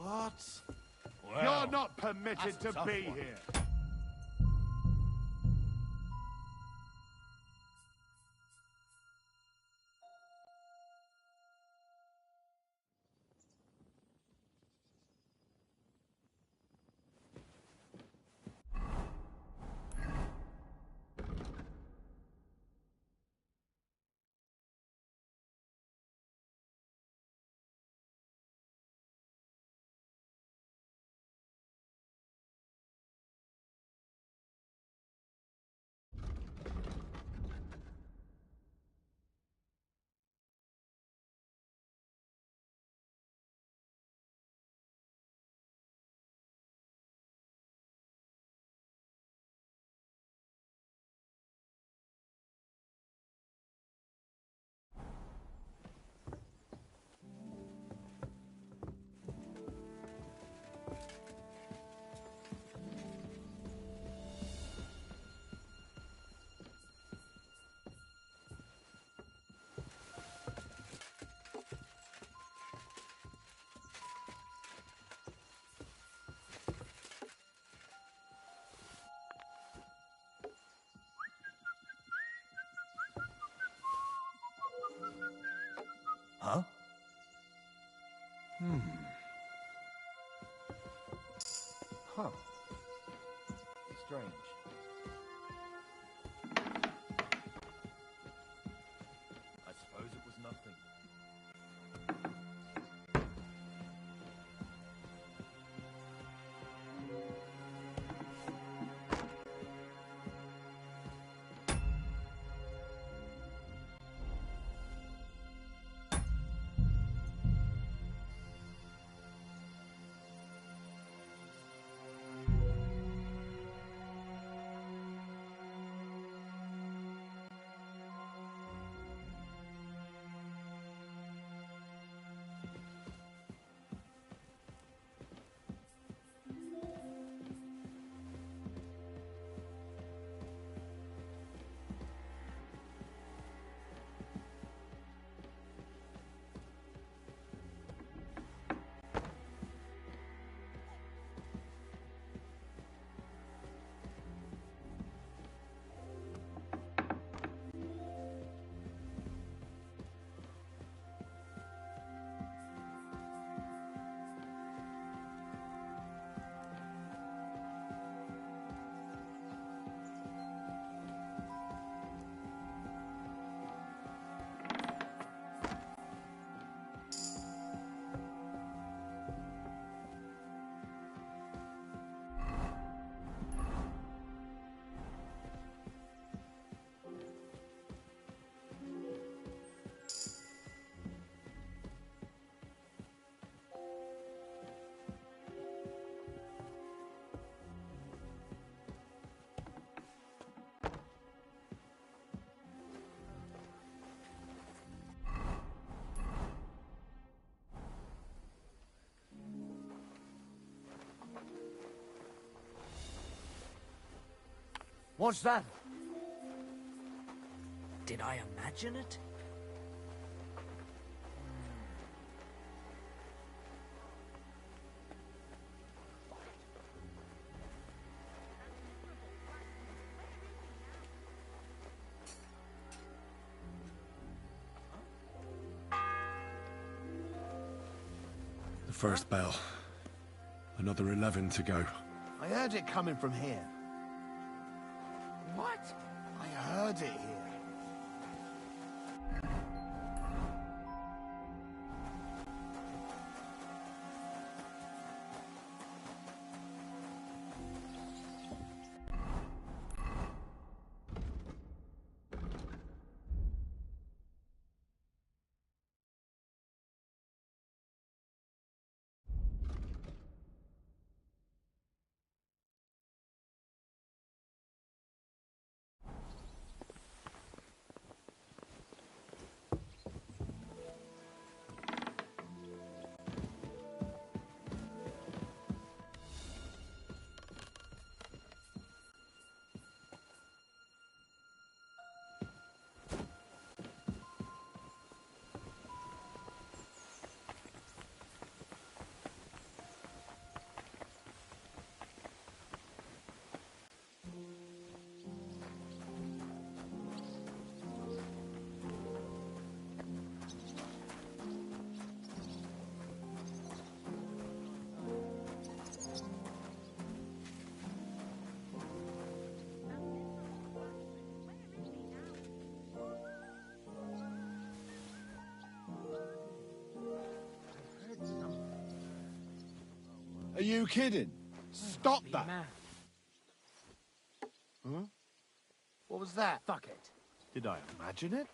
What? Well, you're not permitted to be here. Huh? Huh. Strange. I suppose it was nothing. What's that? Did I imagine it? The first bell. Another 11 to go. I heard it coming from here. What? I heard it here. Are you kidding? Stop that! Man. Huh? What was that? Fuck it. Did I imagine it?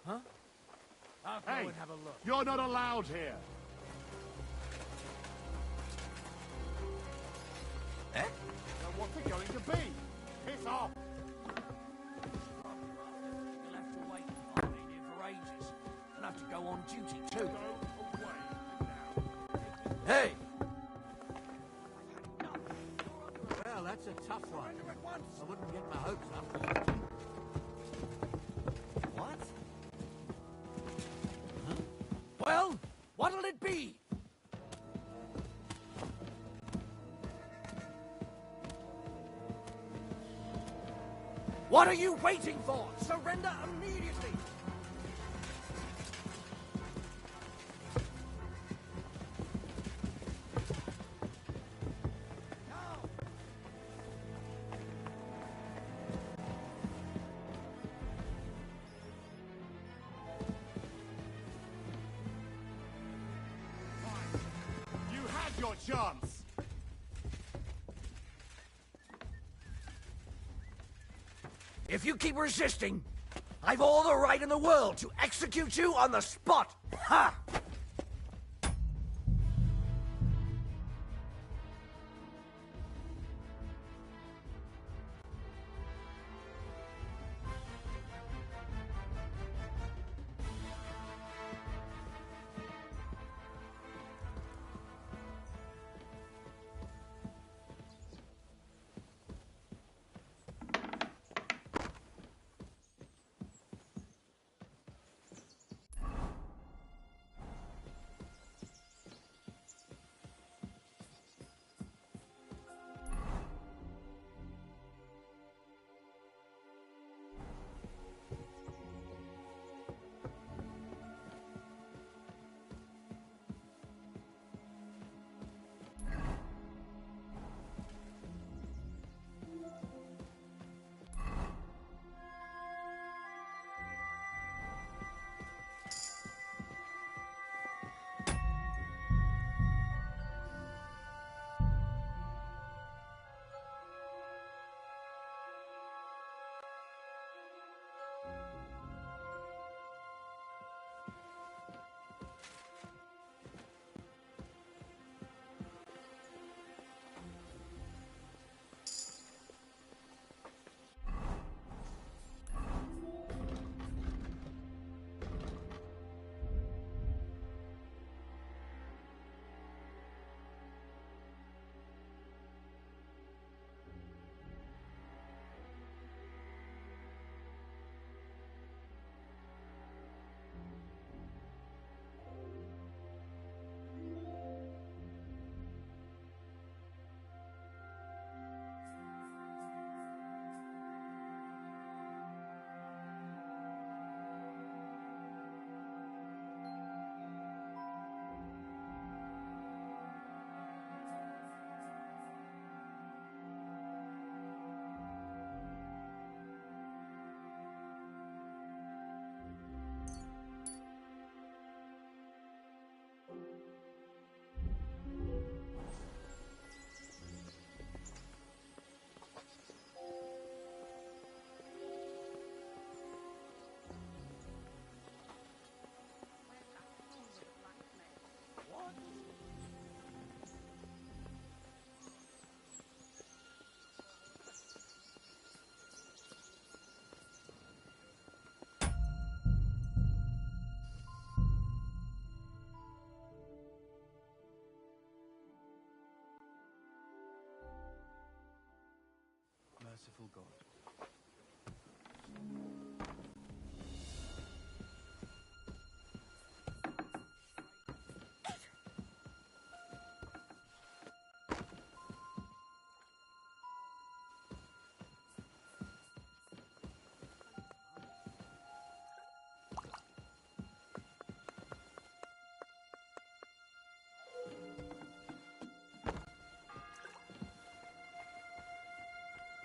Huh? I'll go Hey, and have a look. you're not allowed here. Eh? Now what's it going to be? Piss off! You'll have to wait. I've been here for ages. I'll have to go on duty too. Go away now. Hey! Well, that's a tough one. I wouldn't get my hopes up. What? Huh? Well, what'll it be? What are you waiting for? Surrender immediately! You had your chance! If you keep resisting, I've all the right in the world to execute you on the spot! Ha!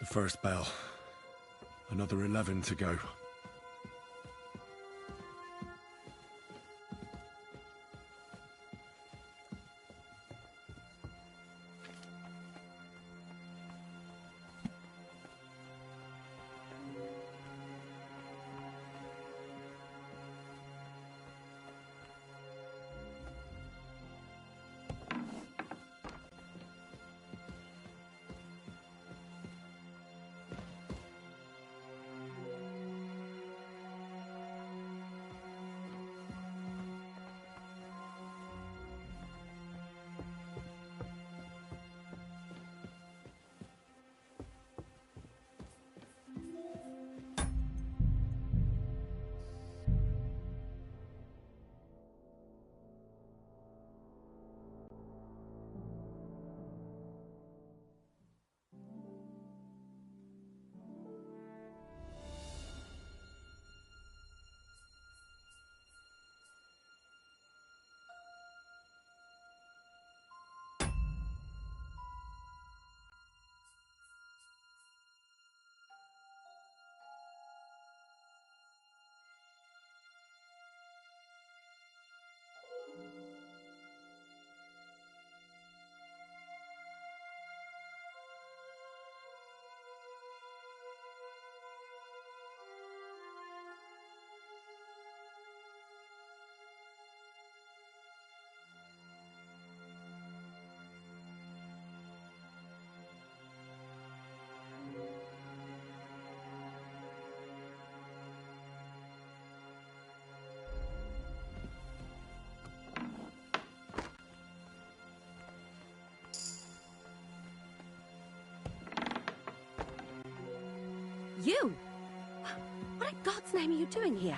first bell. Another 11 to go. You? What in God's name are you doing here?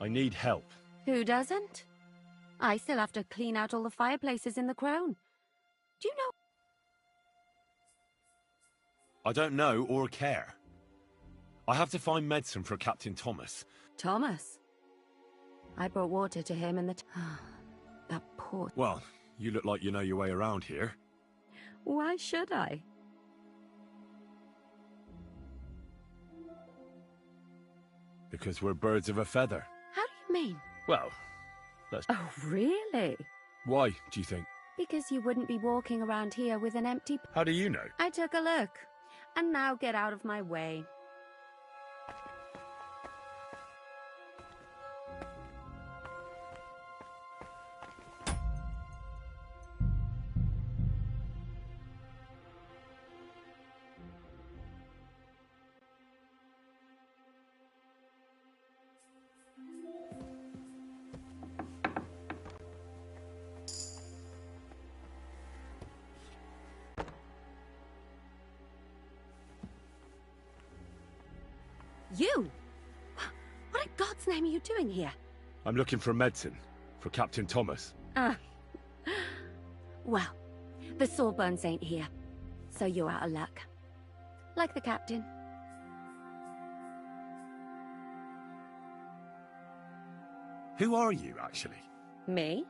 I need help. Who doesn't? I still have to clean out all the fireplaces in the Crown. Do you know? I don't know or care. I have to find medicine for Captain Thomas. Thomas? I brought water to him and that poor... Well, you look like you know your way around here. Why should I? Because we're birds of a feather. How do you mean? Well, that's... Oh, really? Why, do you think? Because you wouldn't be walking around here with an empty... How do you know? I took a look. And now get out of my way. You? What in God's name are you doing here? I'm looking for medicine. For Captain Thomas. Well, the Sawbones ain't here. So you're out of luck. Like the captain. Who are you, actually? Me?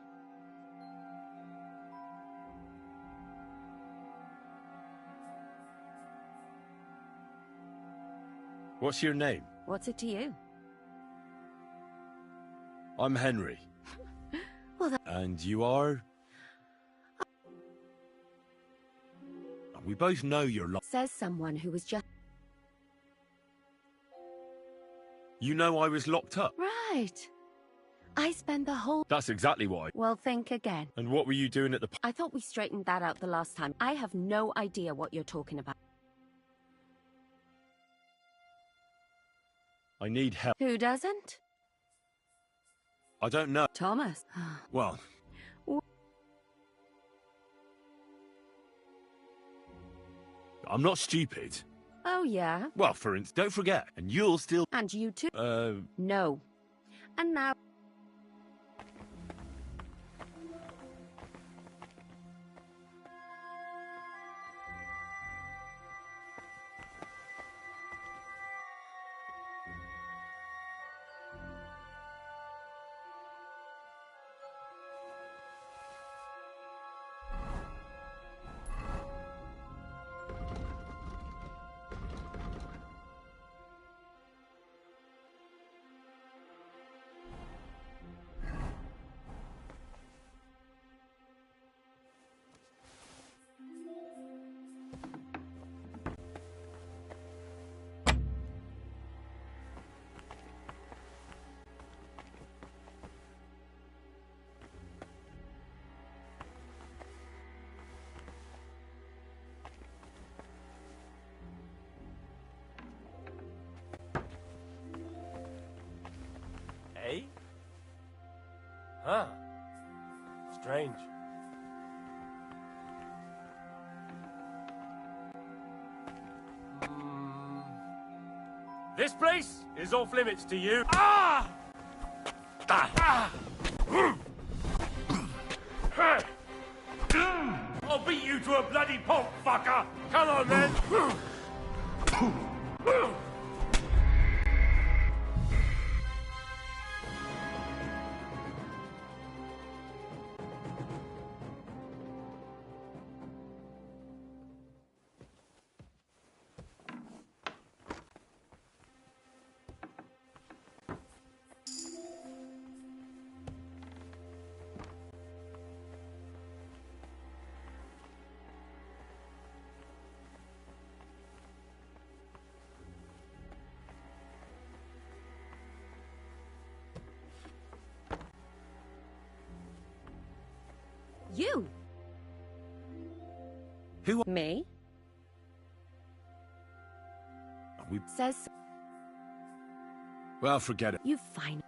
What's your name? What's it to you? I'm Henry. Well, And you are? We both know you're says someone who was just... You know I was locked up. Right. I spent the whole... That's exactly why. Well, think again. And what were you doing at the... I thought we straightened that out the last time. I have no idea what you're talking about. I need help. Who doesn't? I don't know. Thomas. Well... I'm not stupid. Oh, yeah? Well, for instance, don't forget. And you'll still... And you too? No. And now... Huh. Strange. This place is off limits to you. Ah! I'll beat you to a bloody pulp, fucker! Come on, then! You? Who? Me? We... Says Well, forget it. you fine.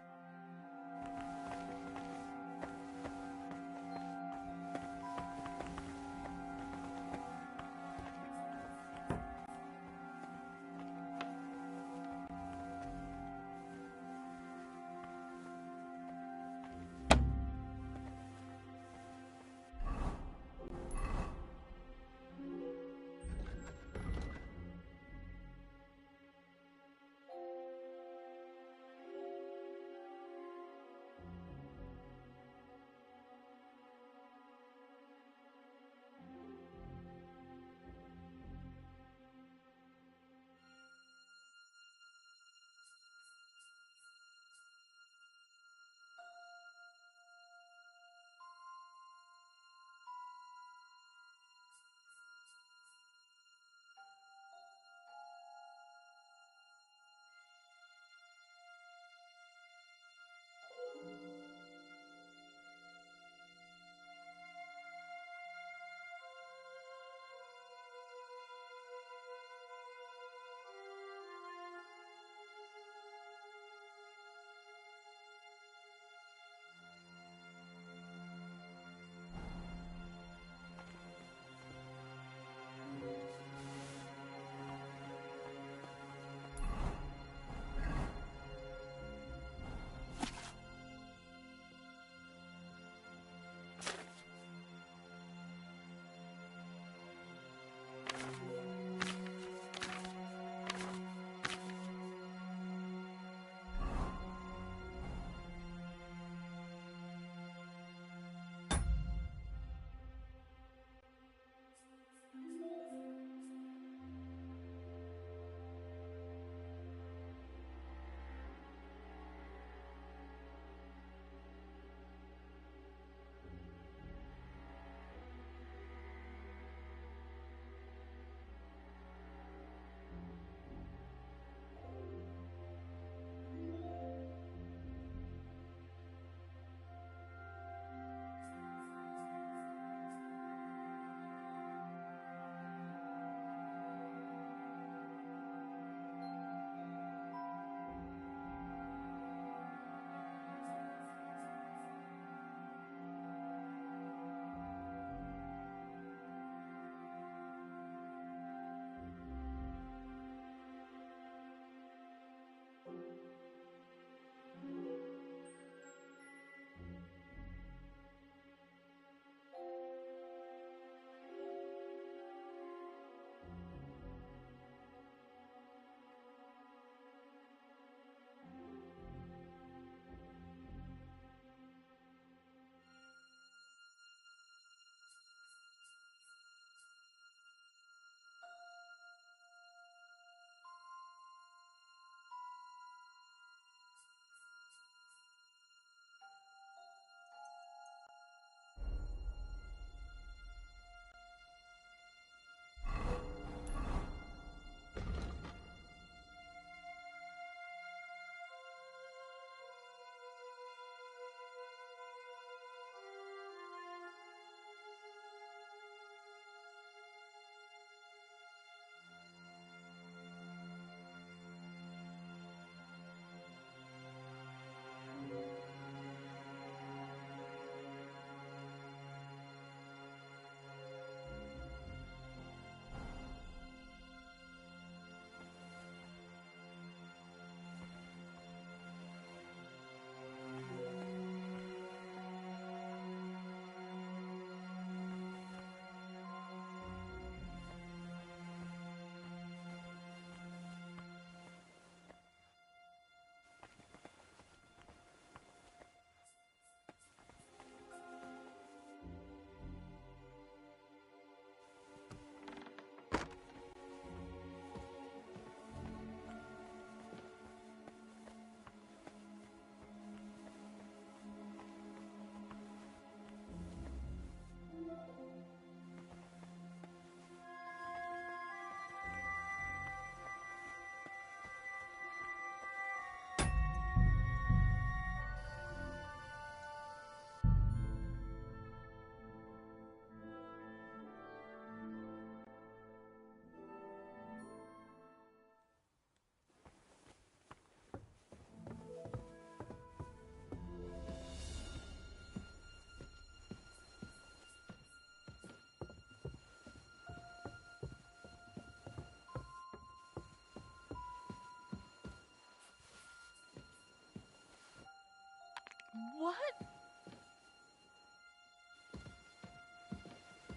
What?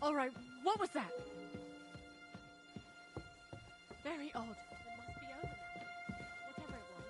All right, what was that? Very odd. It must be over now. Whatever it was.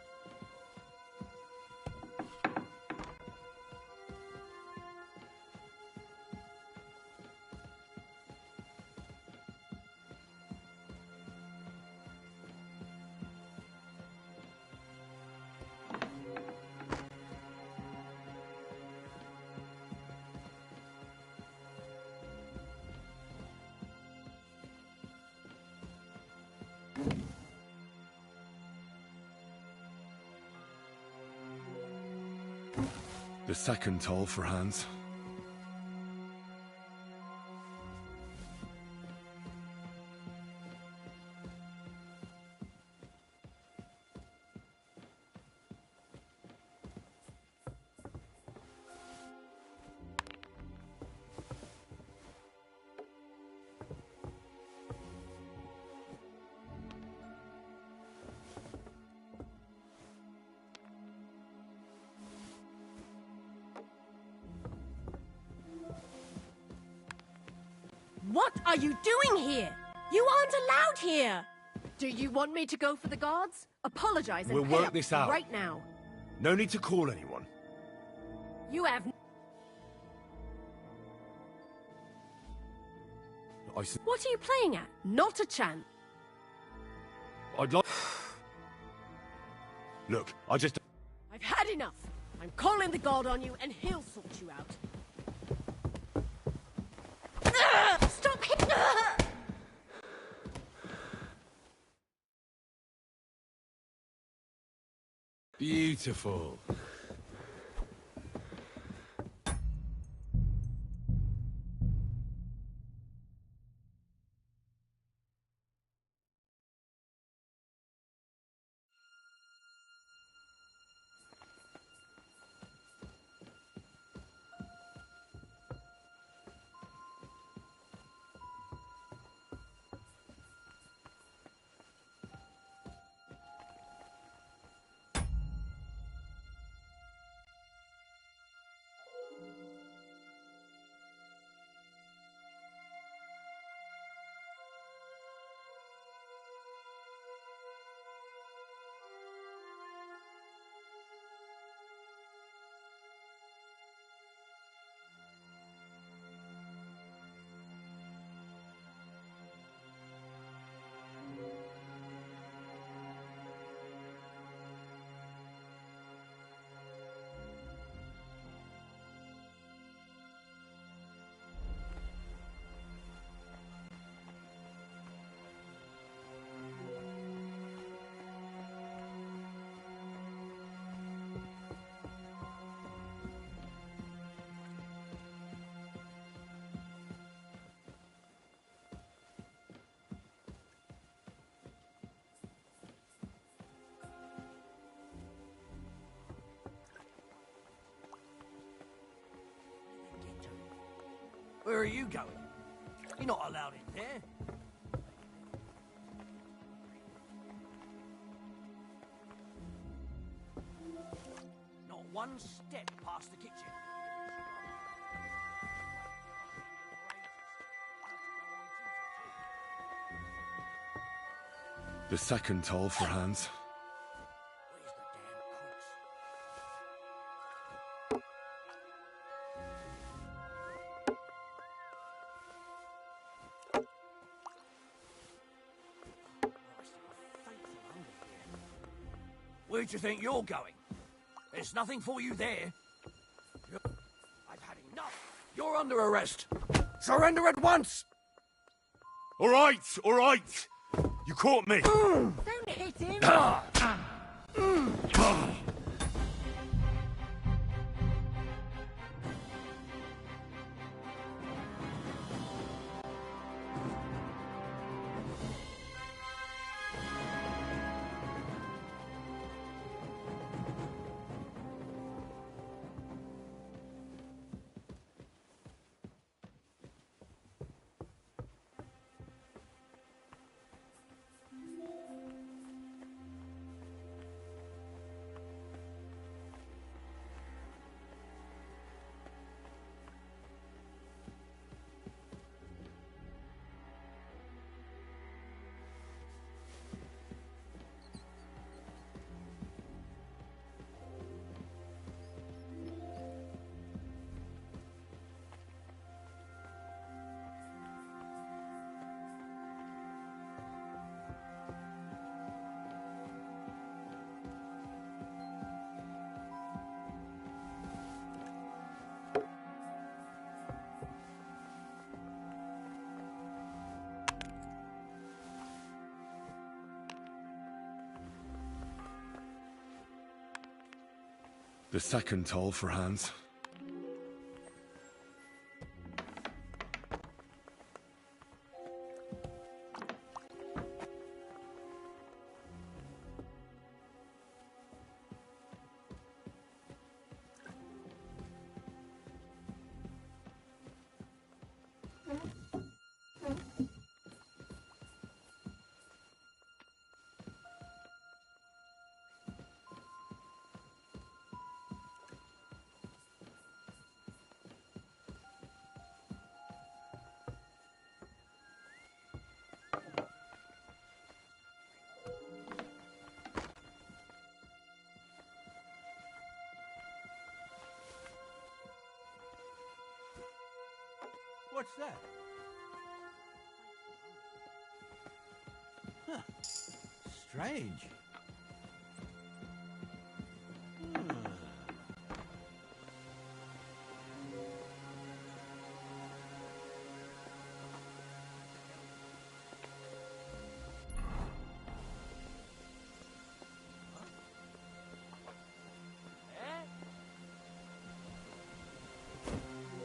The second toll for Hans. What are you doing here? You aren't allowed here! Do you want me to go for the guards? Apologize and We'll pay work up this out. right now. No need to call anyone. You have... What are you playing at? Not a chance. I'd like... Look, I just... I've had enough. I'm calling the guard on you and he'll sort you out. Stop hitting! Beautiful. Where are you going? You're not allowed in there. Not one step past the kitchen. The second toll for Hans. Where's the damn cooks? Where do you think you're going? There's nothing for you there. I've had enough. You're under arrest. Surrender at once. All right, all right. You caught me. Don't hit him! The second toll for Hans. What's that? Huh. Strange.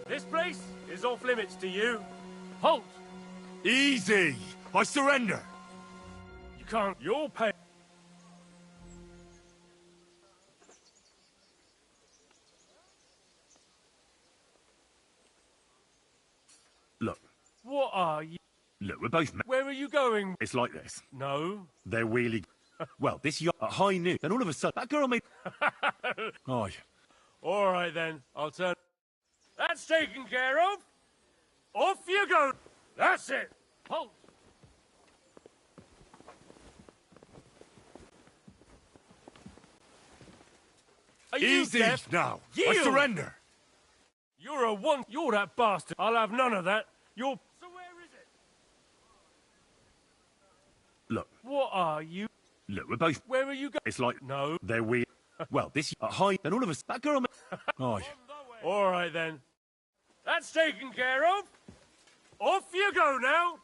This place is off limits to you. Halt! Easy! I surrender! You can't. You'll pay. Look, What are you? look, we're both Where are you going? It's like this. No. They're really... Well, this yacht at high noon, then all of a sudden, that girl made... Aye. All right then. I'll turn. That's taken care of. Off you go. That's it. Halt. Are you Easy deaf? now! I Yield. surrender! You're a one. You're that bastard. I'll have none of that. You're. So where is it? Look, What are you? look, we're both... Where are you going? It's like... No. They're weird. Well, this at high, then all of a sudden, that girl made... Aye. All right then. That's taken care of. Off you go now.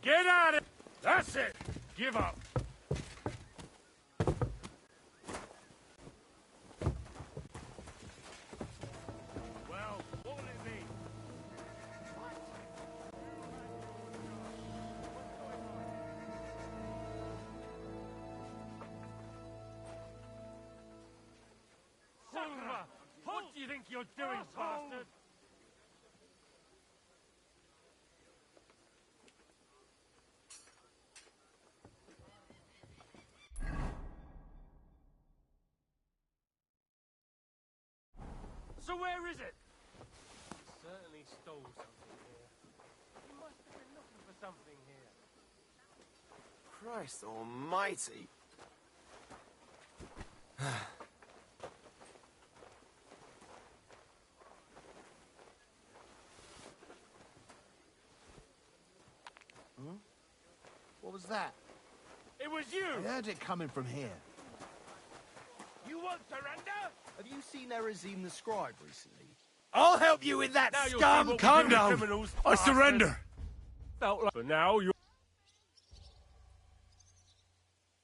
Get at it. That's it. Give up. Well, what will it be? What do you think you're doing, bastard? So where is it? Certainly stole something here. You must have been looking for something here. Christ almighty. What was that? It was you! I heard it coming from here. You won't surrender? Have you seen Erazim the Scribe recently? I'll help you with that, Now you'll see scum! what we Calm do with down! criminals, I bastard. surrender! Felt like... But now you're...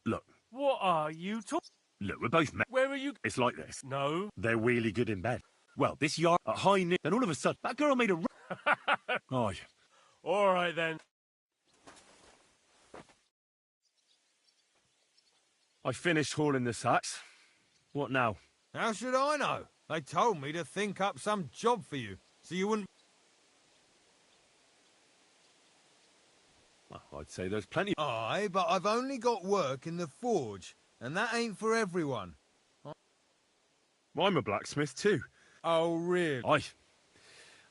Look, What are you talking... look, we're both... Where are you... It's like this. No. They're really good in bed. Well, this yacht at high noon, then all of a sudden, that girl made a... Aye. All right then. I finished hauling the sacks. What now? How should I know? They told me to think up some job for you, so you wouldn't... Well, I'd say there's plenty... Aye, but I've only got work in the forge, and that ain't for everyone. I'm a blacksmith too. Oh, really? Aye.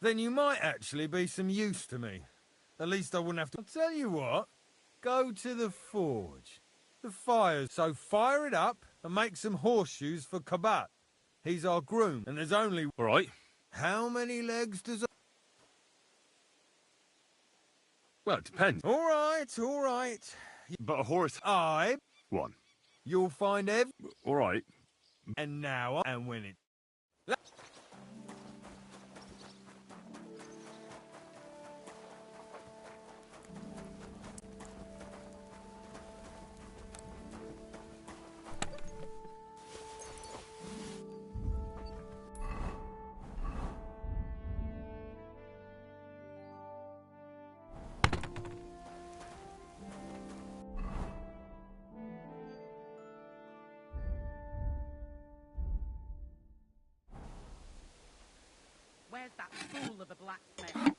Then you might actually be some use to me. At least I wouldn't have to... I'll tell you what. Go to the forge. The fire's... So fire it up and make some horseshoes for Kabat. He's our groom, and there's only... All right. How many legs does a... Well, it depends. All right, all right. But a horse... Aye, One. you'll find every... All right. And now, and when it... Where's that fool of a blacksmith?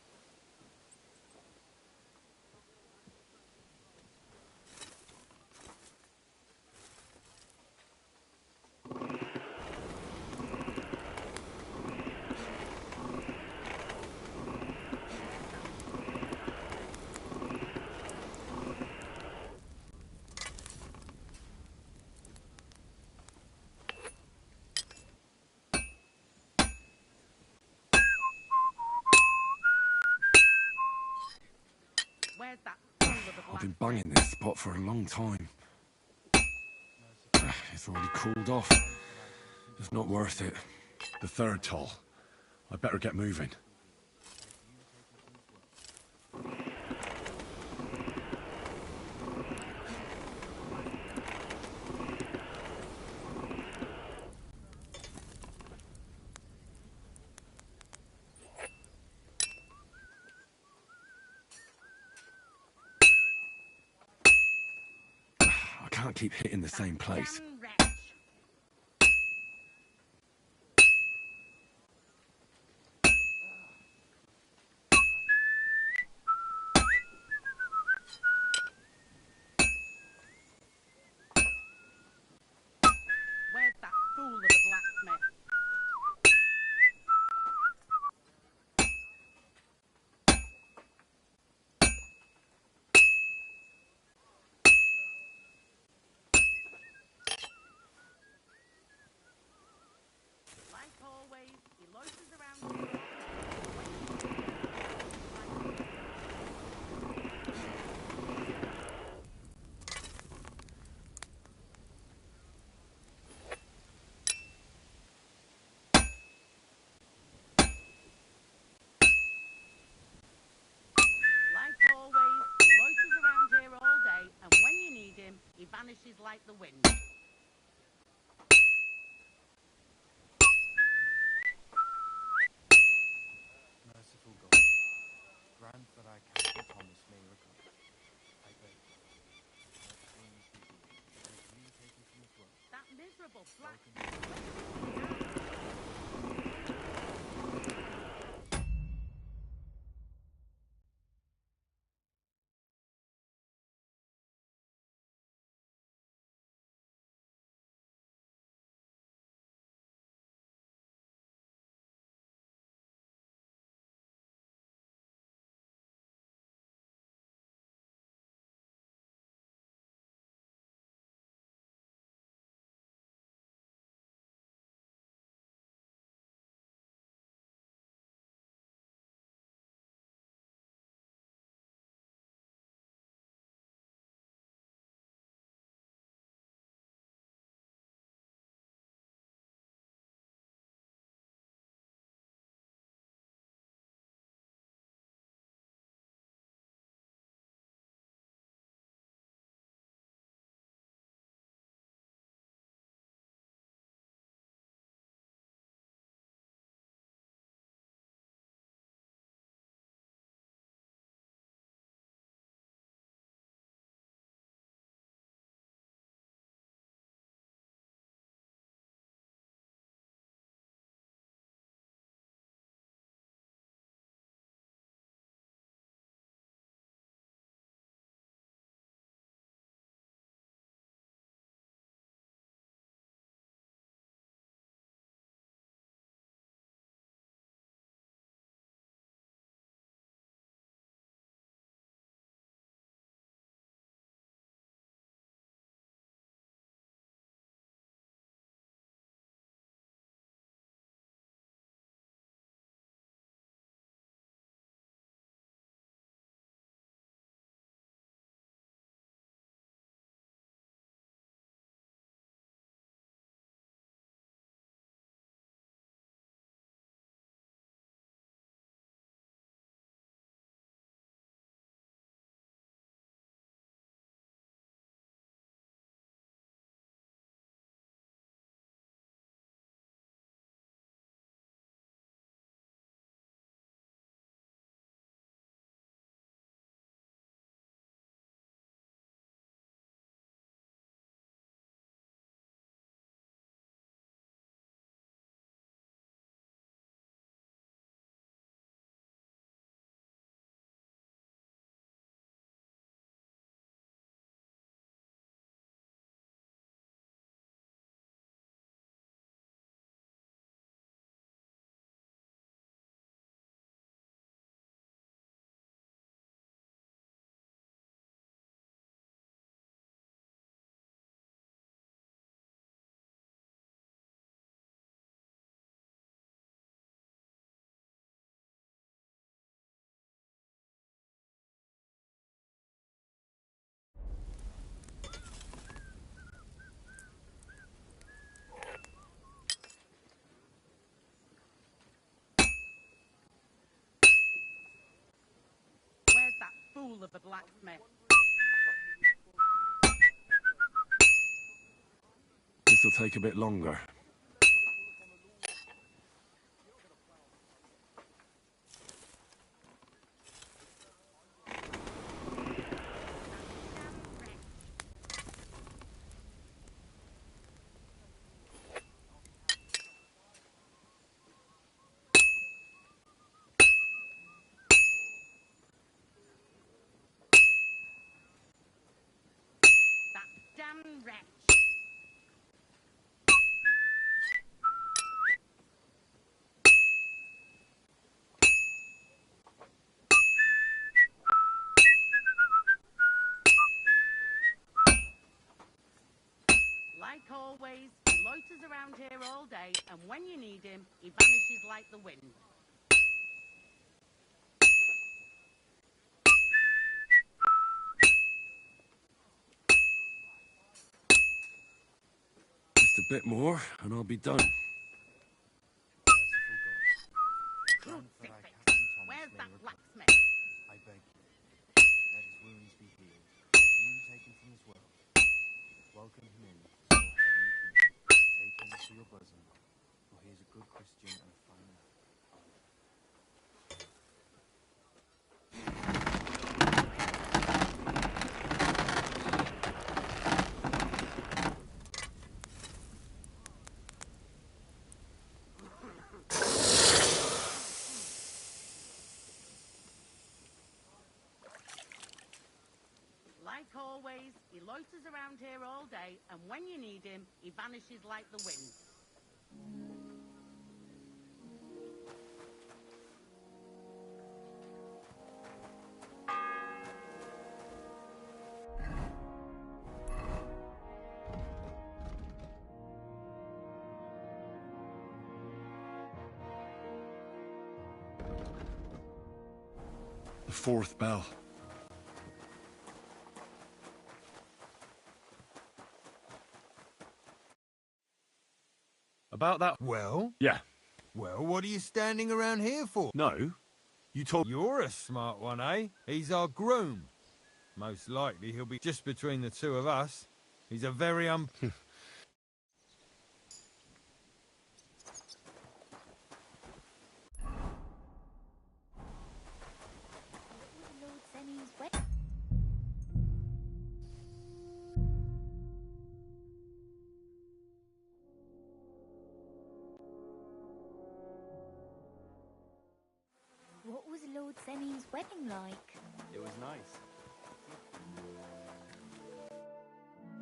Where's that fool of a I've been blacksmith? banging this spot for a long time. It's already cooled off. It's not worth it. The third toll. I better get moving. I can't keep hitting the same place. Damn wretch. Where's that fool of a blacksmith? Like always, he loiters around. Like always, he loiters around here all day, and when you need him, he vanishes like the wind. Merciful God, grant that I Captain Thomas may recover. I pray. That miserable black... fool of a blacksmith. This'll take a bit longer. That damn wretch. Like always, he loiters around here all day, and when you need him, he vanishes like the wind. Just a bit more, and I'll be done. Crucifix! Where's that blacksmith? I beg you, let his wounds be healed. Let you take him from his world. Welcome him in to your heavenly kingdom. Take him to your bosom, for he is a good Christian and a fine man. Like always, he loiters around here all day, and when you need him, he vanishes like the wind. The fourth bell. About that... Well? Yeah. Well, what are you standing around here for? No. You told... You're a smart one, eh? He's our groom. Most likely he'll be just between the two of us. He's a very What was Lord Semi's wedding like? It was nice.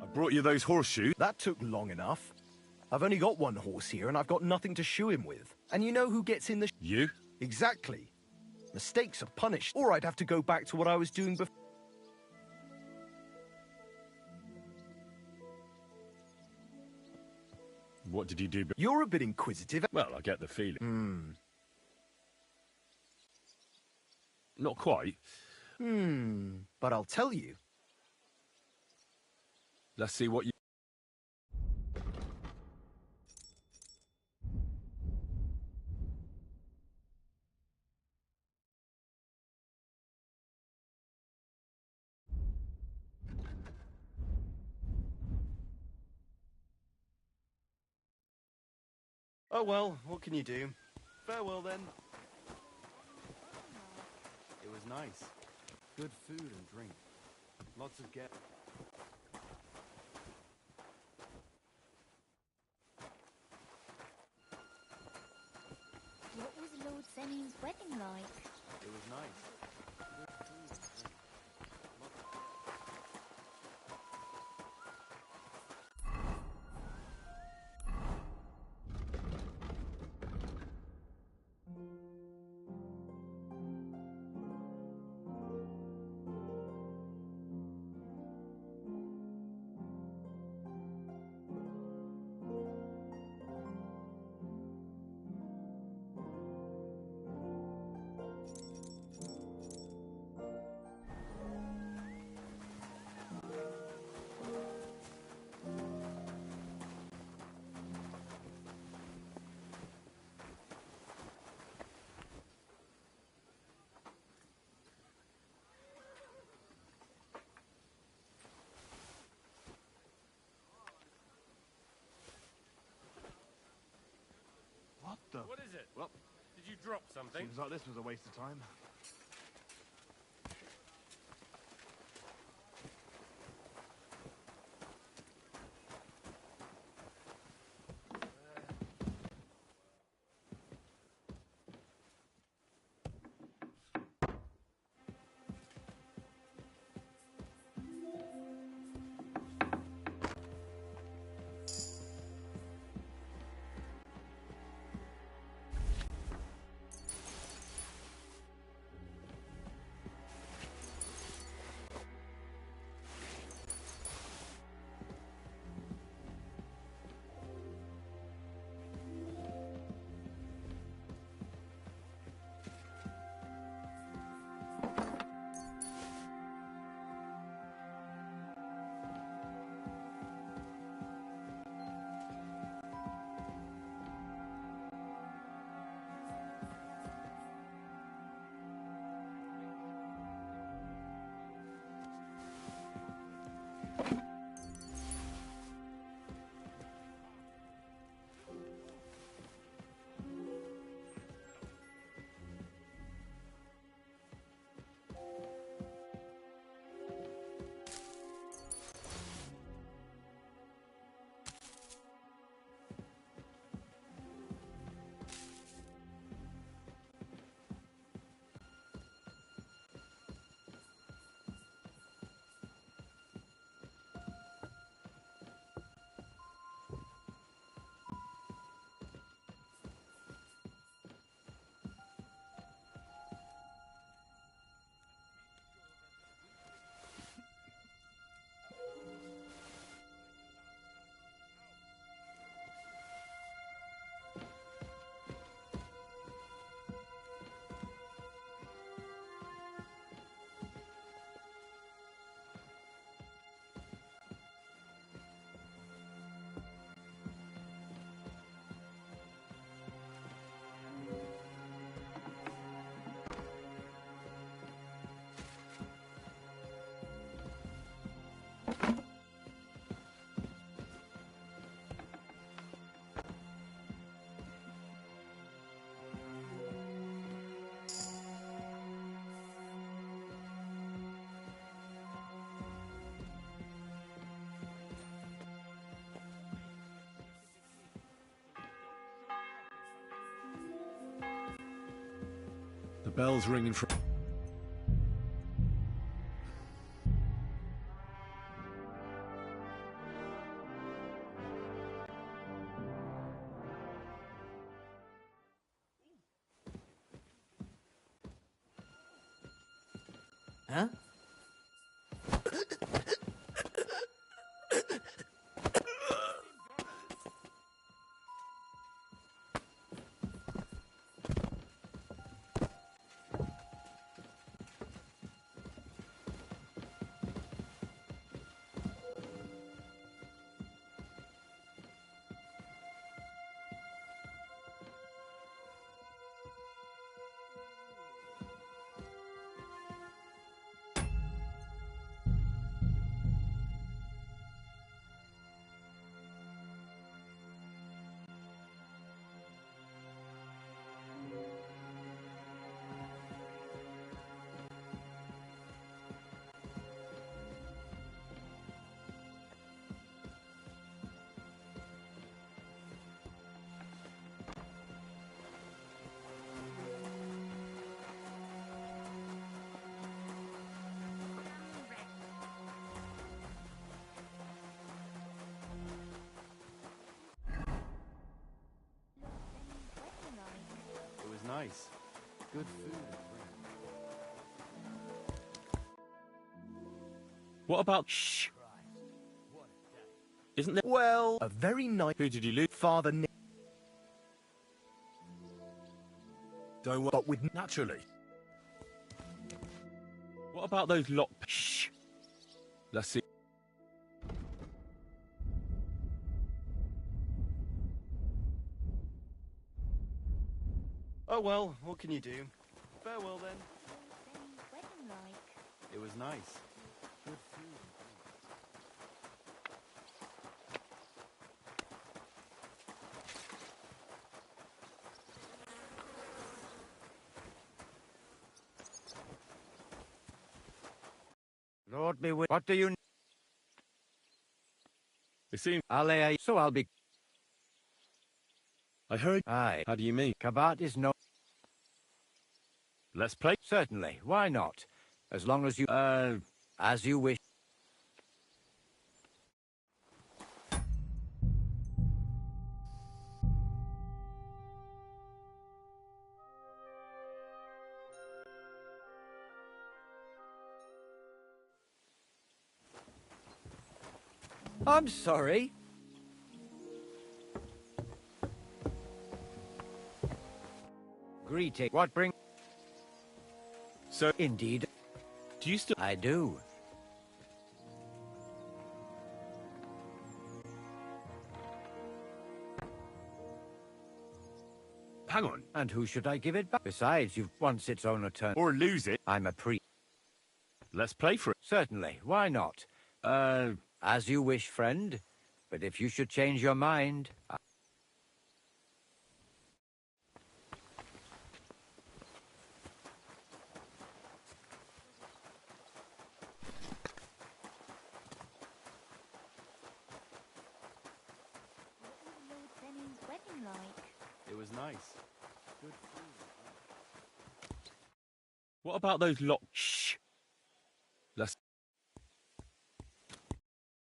I brought you those horseshoes. That took long enough. I've only got one horse here, and I've got nothing to shoe him with. And you know who gets in the... You? Exactly. Mistakes are punished, or I'd have to go back to what I was doing before. What did you do? You're a bit inquisitive. Well, I get the feeling. Not quite. But I'll tell you. Let's see what you... Oh well, what can you do? Farewell then. It was nice. Good food and drink. Lots of get. What was Lord Semi's wedding like? It was nice. Good food and drink. the... What is it? Well, Did you drop something? seems like this was a waste of time. The bell's ringing for... Huh? It was nice. Good food. What about... Shh! Isn't there... Well, a very nice... Who did you lose? Father Nick. Don't worry. But with... Naturally. What about those lock... Shh! Let's see. Oh well, what can you do? Farewell then. Benny's wedding like? It was nice. Good food. Lord be with. What do you? It seems... So I'll be. I heard... Aye. How do you mean? Kabat is no. Let's play? Certainly. Why not? As long as you. As you wish. I'm sorry. Greeting. What bring? So... Indeed. Do you still... I do. Hang on. And who should I give it back? Besides, you've once its owner turned. Or lose it. I'm a priest. Let's play for it. Certainly. Why not? As you wish, friend. But if you should change your mind... What was Lord Benny's wedding like? It was nice. Good food. What about those lock... Shh.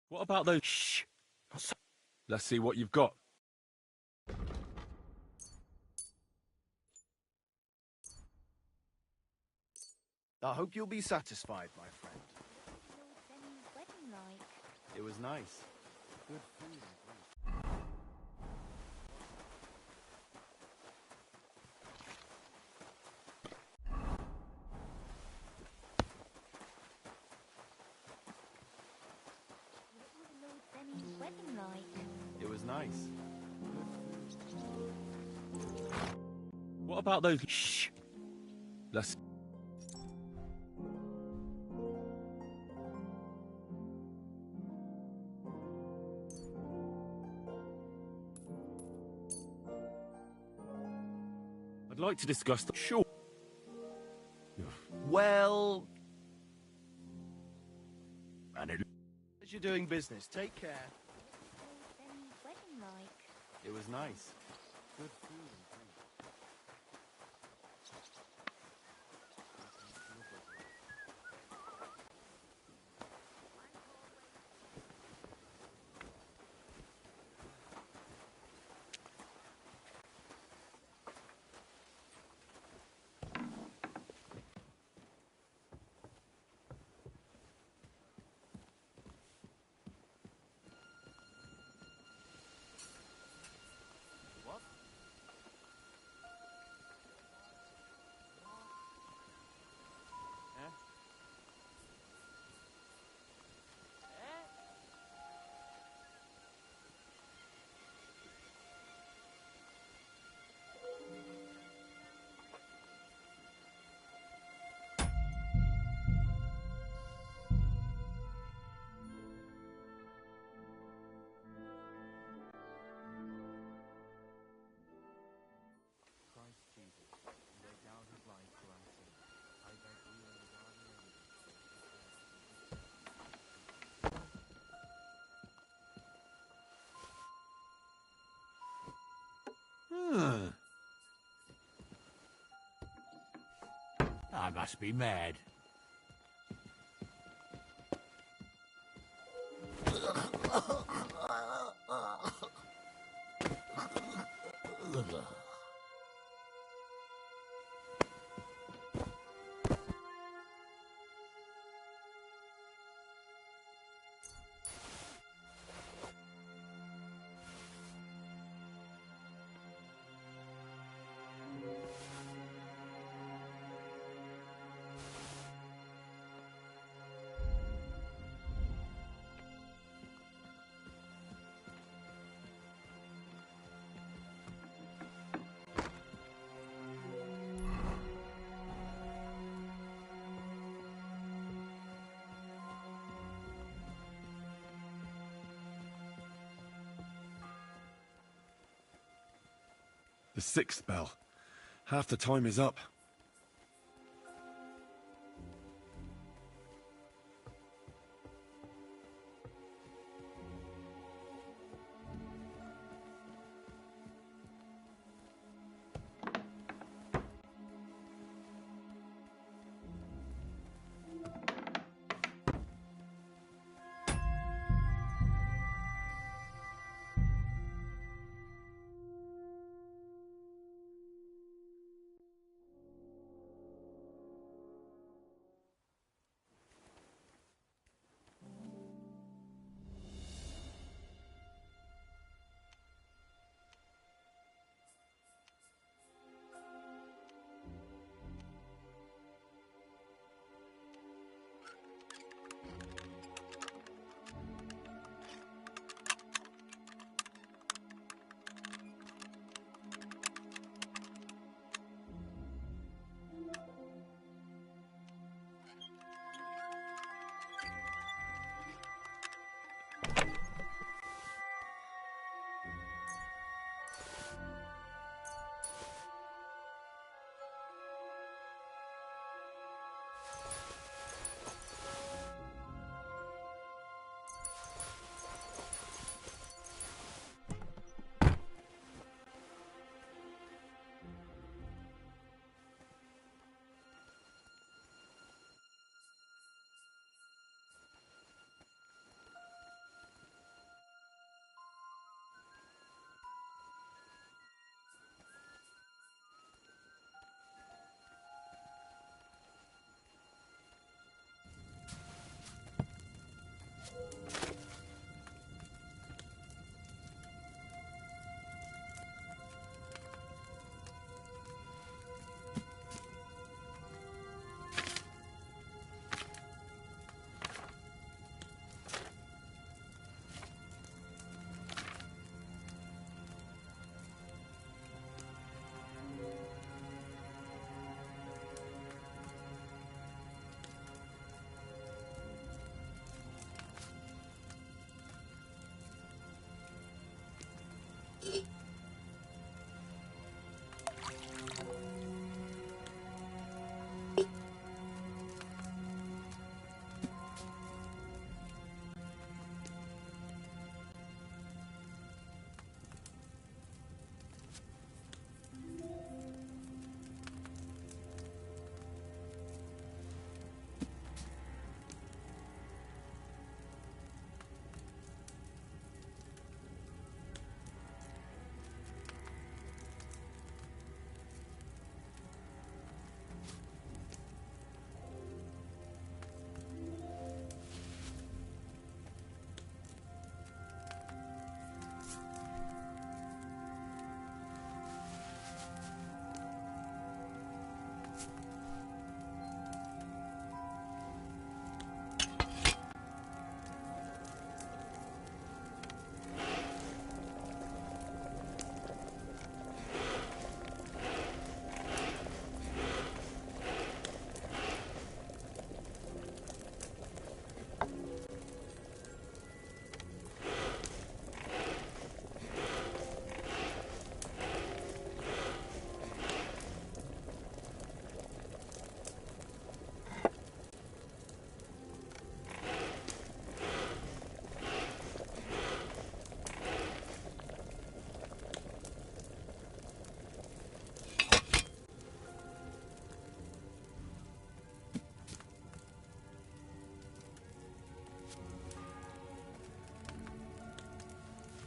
What about those... Shh. Let's see what you've got. I hope you'll be satisfied, my friend. What was Lord Benny's wedding like? It was nice. Good food. What was Lord Benny's wedding like? It was nice. What about those... Shh. Let's... I'd like to discuss the... Sure. Well, And it... as you're doing business, take care. What was Lord Benny's wedding like? It was nice. Good food. Christ Jesus, lay down his life for our sins. I beg you and the guardian I must be mad. The sixth bell. Half the time is up.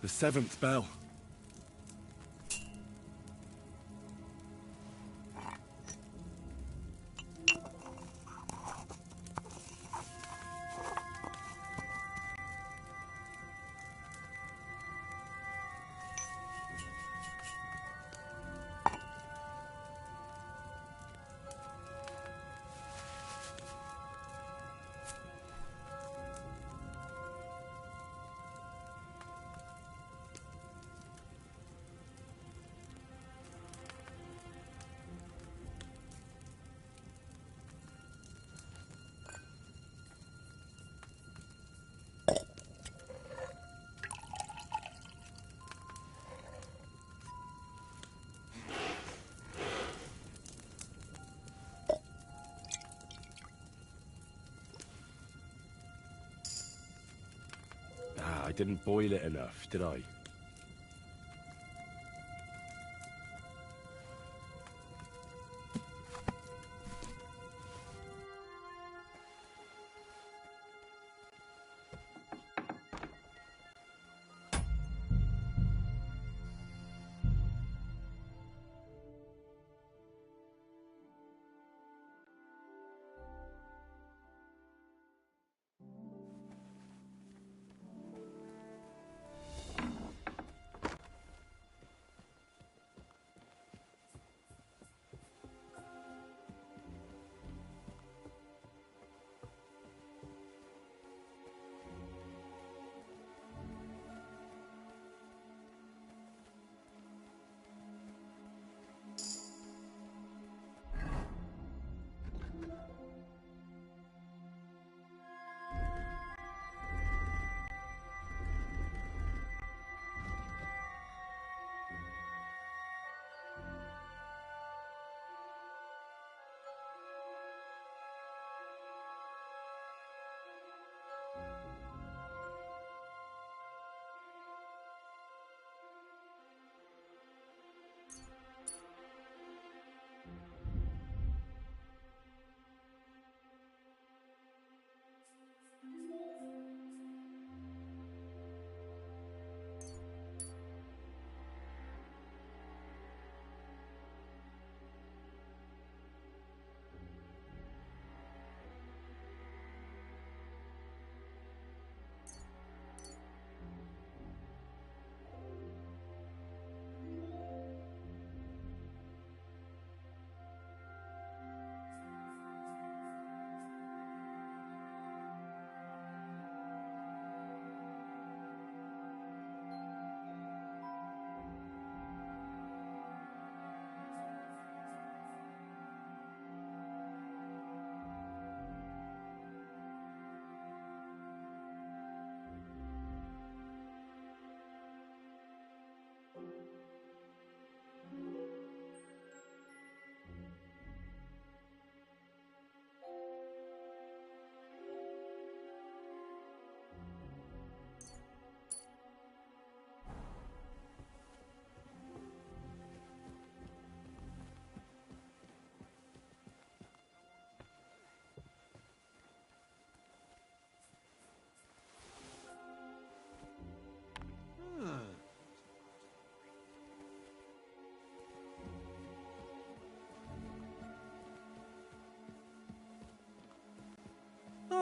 The 7th bell. I didn't boil it enough, did I?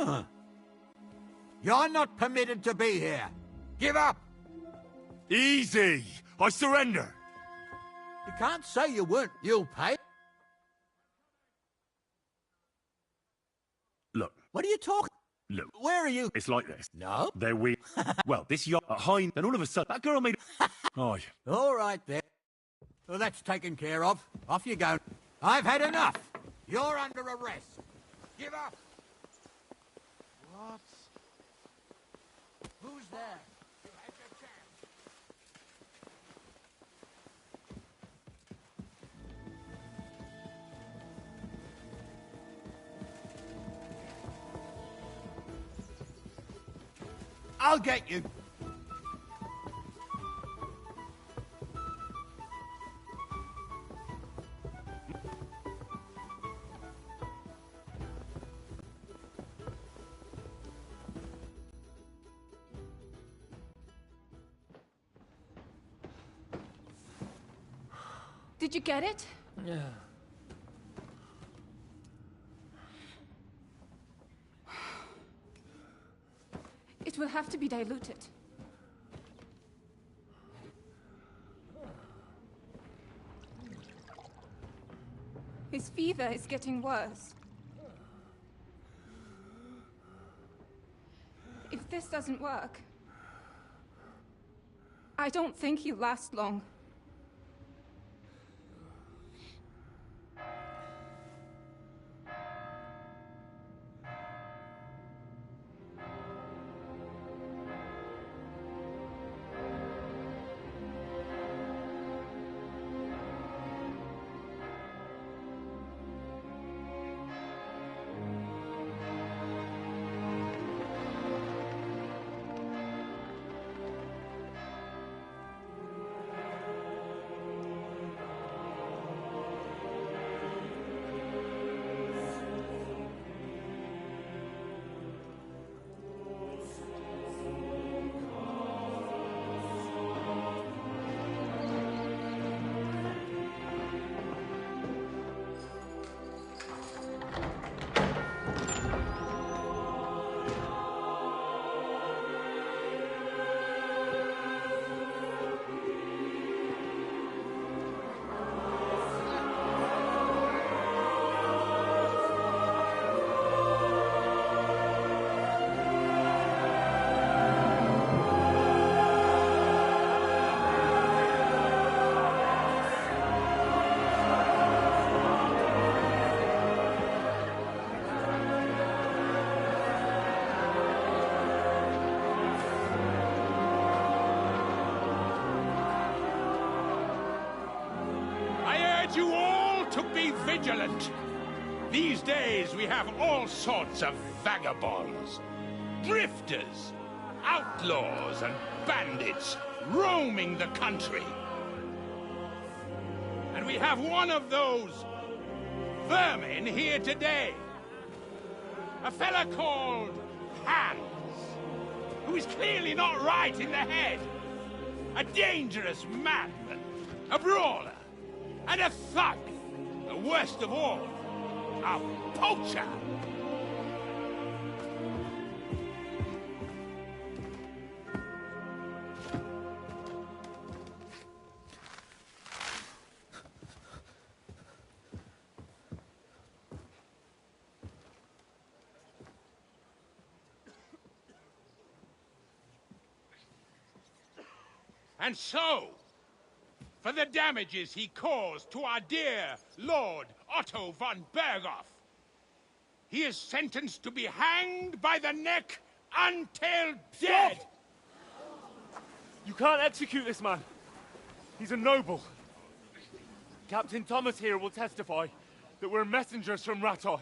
Huh. You're not permitted to be here. Give up! Easy! I surrender! You can't say you weren't. You'll pay. Look. What are you talking? Look. Where are you? It's like this. No? They're weird. Well, this yacht at Hind, then all of a sudden, that girl made... Oh, All right, then. Well, that's taken care of. Off you go. I've had enough. You're under arrest. Give up! What? Who's there? You had your chance. I'll get you. Did you get it? Yeah. It will have to be diluted. His fever is getting worse. If this doesn't work, I don't think he'll last long. You all to be vigilant. These days we have all sorts of vagabonds, drifters, outlaws and bandits roaming the country. And we have one of those vermin here today. A fella called Hans, who is clearly not right in the head. A dangerous madman, a brawler, and a thug, the worst of all, a poacher. And so, for the damages he caused to our dear Lord Otto von Berghoff, he is sentenced to be hanged by the neck until dead. Stop! You can't execute this man. He's a noble. Captain Thomas here will testify that we're messengers from Ratoy.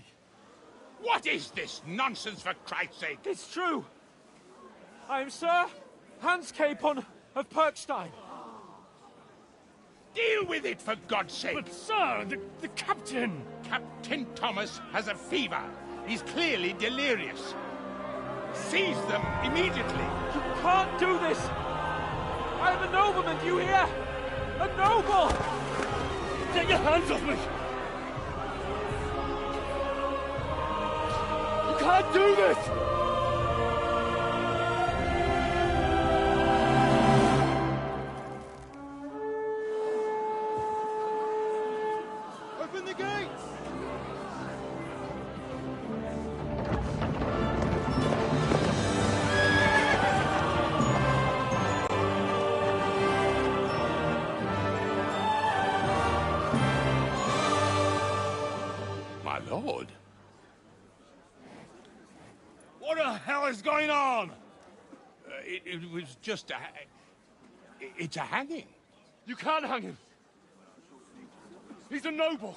What is this nonsense, for Christ's sake? It's true. I am Sir Hans Capon of Perkstein. Deal with it, for God's sake! But, sir, the captain... Captain Thomas has a fever. He's clearly delirious. Seize them immediately. You can't do this! I am a nobleman, do you hear? A noble! Get your hands off me! You can't do this! Open the gates! My lord. What the hell is going on? It was just a... It's a hanging. You can't hang him. He's a noble.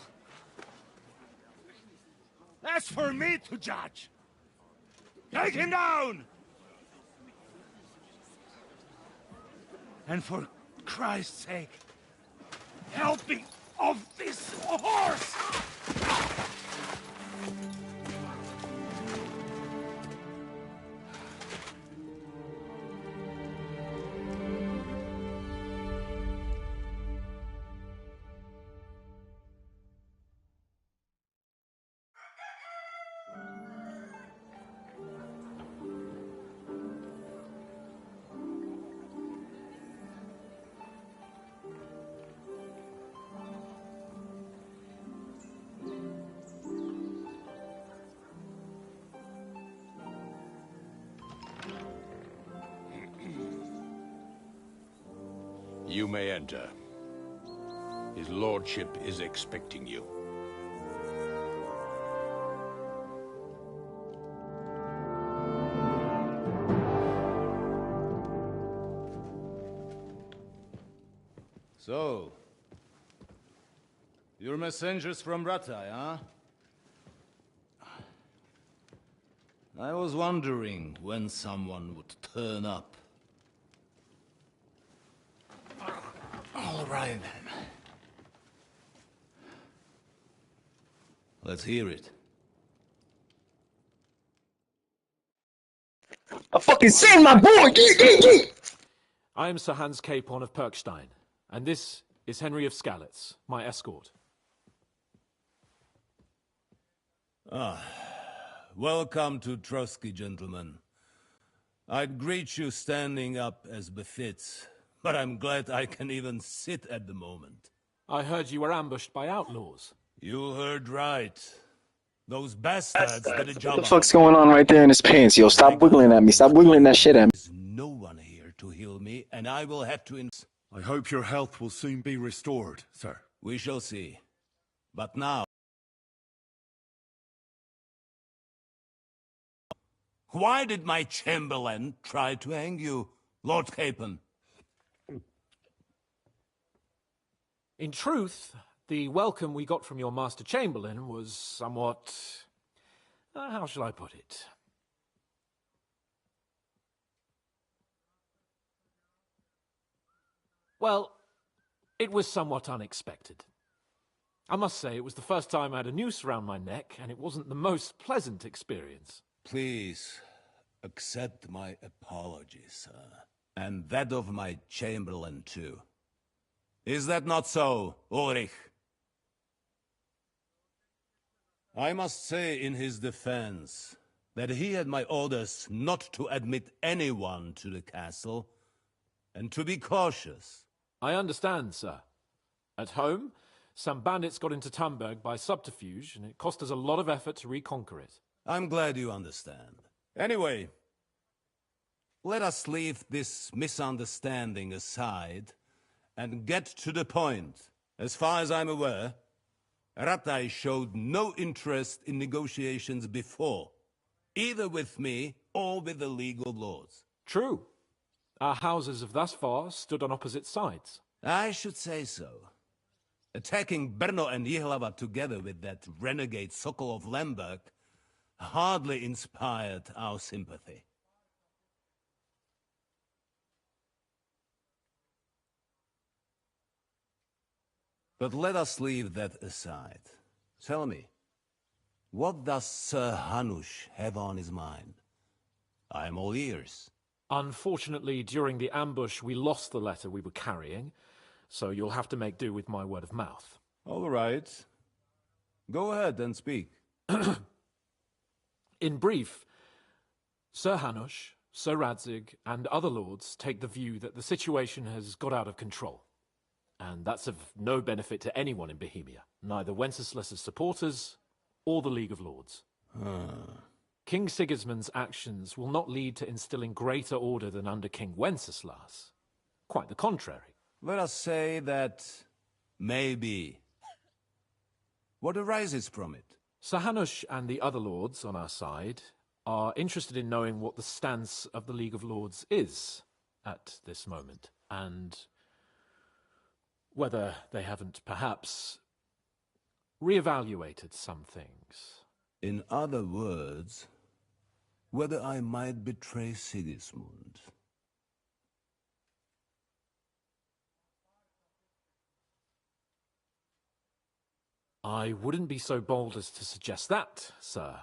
That's for me to judge. Take him down! And for Christ's sake, help me off this horse! You may enter. His lordship is expecting you. So, you're messengers from Ratai, huh? I was wondering when someone would turn up. All right, then. Let's hear it. I fucking seen my boy! I am Sir Hans Capon of Perkstein, and this is Henry of Skalitz, my escort. Welcome to Trotsky, gentlemen. I'd greet you standing up as befits, but I'm glad I can even sit at the moment. I heard you were ambushed by outlaws. You heard right. Those bastards did a job. What the fuck's going on right there in his pants, yo? Stop wiggling at me. Stop wiggling that shit at me. There's no one here to heal me, and I will have to... I hope your health will soon be restored, sir. We shall see. But now... Why did my Chamberlain try to hang you, Lord Capon? In truth, the welcome we got from your Master Chamberlain was somewhat... how shall I put it? Well, it was somewhat unexpected. I must say, it was the first time I had a noose around my neck, and it wasn't the most pleasant experience. Please, accept my apologies, sir. And that of my Chamberlain, too. Is that not so, Ulrich? I must say in his defense that he had my orders not to admit anyone to the castle, and to be cautious. I understand, sir. At home, some bandits got into Tamberg by subterfuge, and it cost us a lot of effort to reconquer it. I'm glad you understand. Anyway, let us leave this misunderstanding aside and get to the point. As far as I'm aware, Ratai showed no interest in negotiations before, either with me or with the League of Lords. True. Our houses have thus far stood on opposite sides. I should say so. Attacking Brno and Jihlava together with that renegade Sokol of Lemberg hardly inspired our sympathy. But let us leave that aside. Tell me, what does Sir Hanush have on his mind? I am all ears. Unfortunately, during the ambush, we lost the letter we were carrying, so you'll have to make do with my word of mouth. All right. Go ahead and speak. In brief, Sir Hanush, Sir Radzig, and other lords take the view that the situation has got out of control. And that's of no benefit to anyone in Bohemia, neither Wenceslas's supporters or the League of Lords. King Sigismund's actions will not lead to instilling greater order than under King Wenceslas. Quite the contrary. Let us say that maybe. What arises from it? Sir Hanush and the other lords on our side are interested in knowing what the stance of the League of Lords is at this moment, and whether they haven't perhaps reevaluated some things. In other words, whether I might betray Sigismund. I wouldn't be so bold as to suggest that, sir.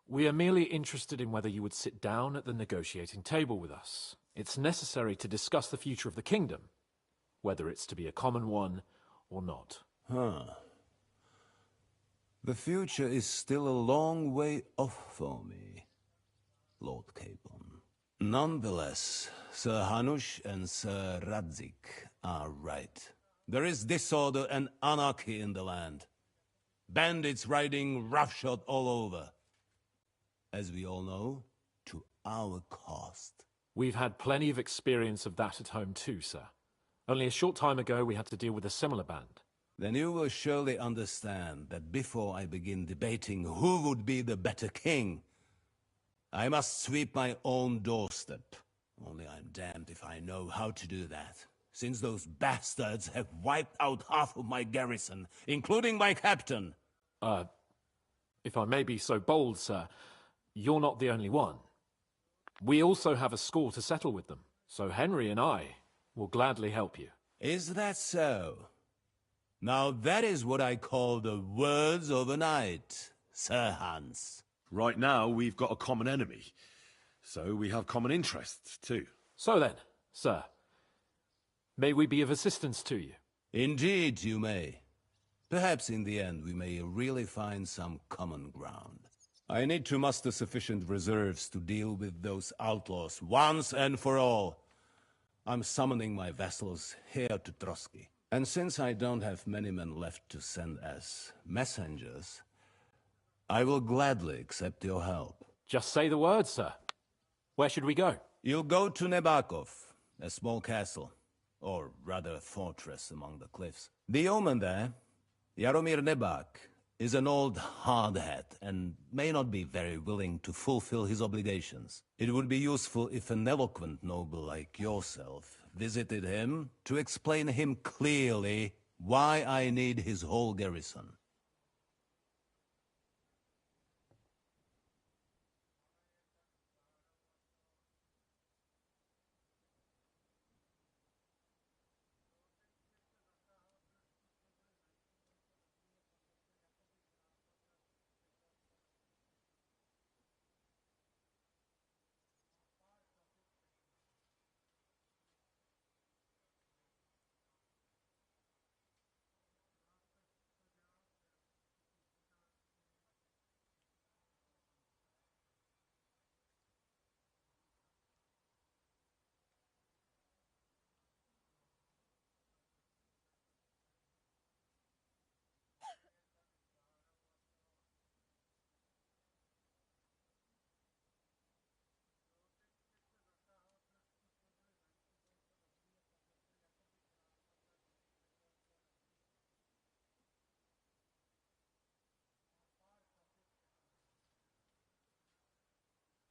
We are merely interested in whether you would sit down at the negotiating table with us. It's necessary to discuss the future of the kingdom, whether it's to be a common one or not. The future is still a long way off for me, Lord Capon. Nonetheless, Sir Hanush and Sir Radzig are right. There is disorder and anarchy in the land. Bandits riding roughshod all over. As we all know, to our cost. We've had plenty of experience of that at home too, sir. Only a short time ago we had to deal with a similar band. Then you will surely understand that before I begin debating who would be the better king, I must sweep my own doorstep. Only I'm damned if I know how to do that, since those bastards have wiped out half of my garrison, including my captain. If I may be so bold, sir, you're not the only one. We also have a score to settle with them, so Henry and I will gladly help you. Is that so? Now that is what I call the words of a knight, Sir Hans. Right now, we've got a common enemy. So we have common interests, too. So then, sir, may we be of assistance to you? Indeed, you may. Perhaps in the end we may really find some common ground. I need to muster sufficient reserves to deal with those outlaws once and for all. I'm summoning my vassals here to Trotsky. And since I don't have many men left to send as messengers, I will gladly accept your help. Just say the word, sir. Where should we go? You'll go to Nebakov, a small castle, or rather a fortress among the cliffs. The yeoman there, Jaromir Nebak, is an old hardhat and may not be very willing to fulfill his obligations. It would be useful if an eloquent noble like yourself visited him to explain him clearly why I need his whole garrison.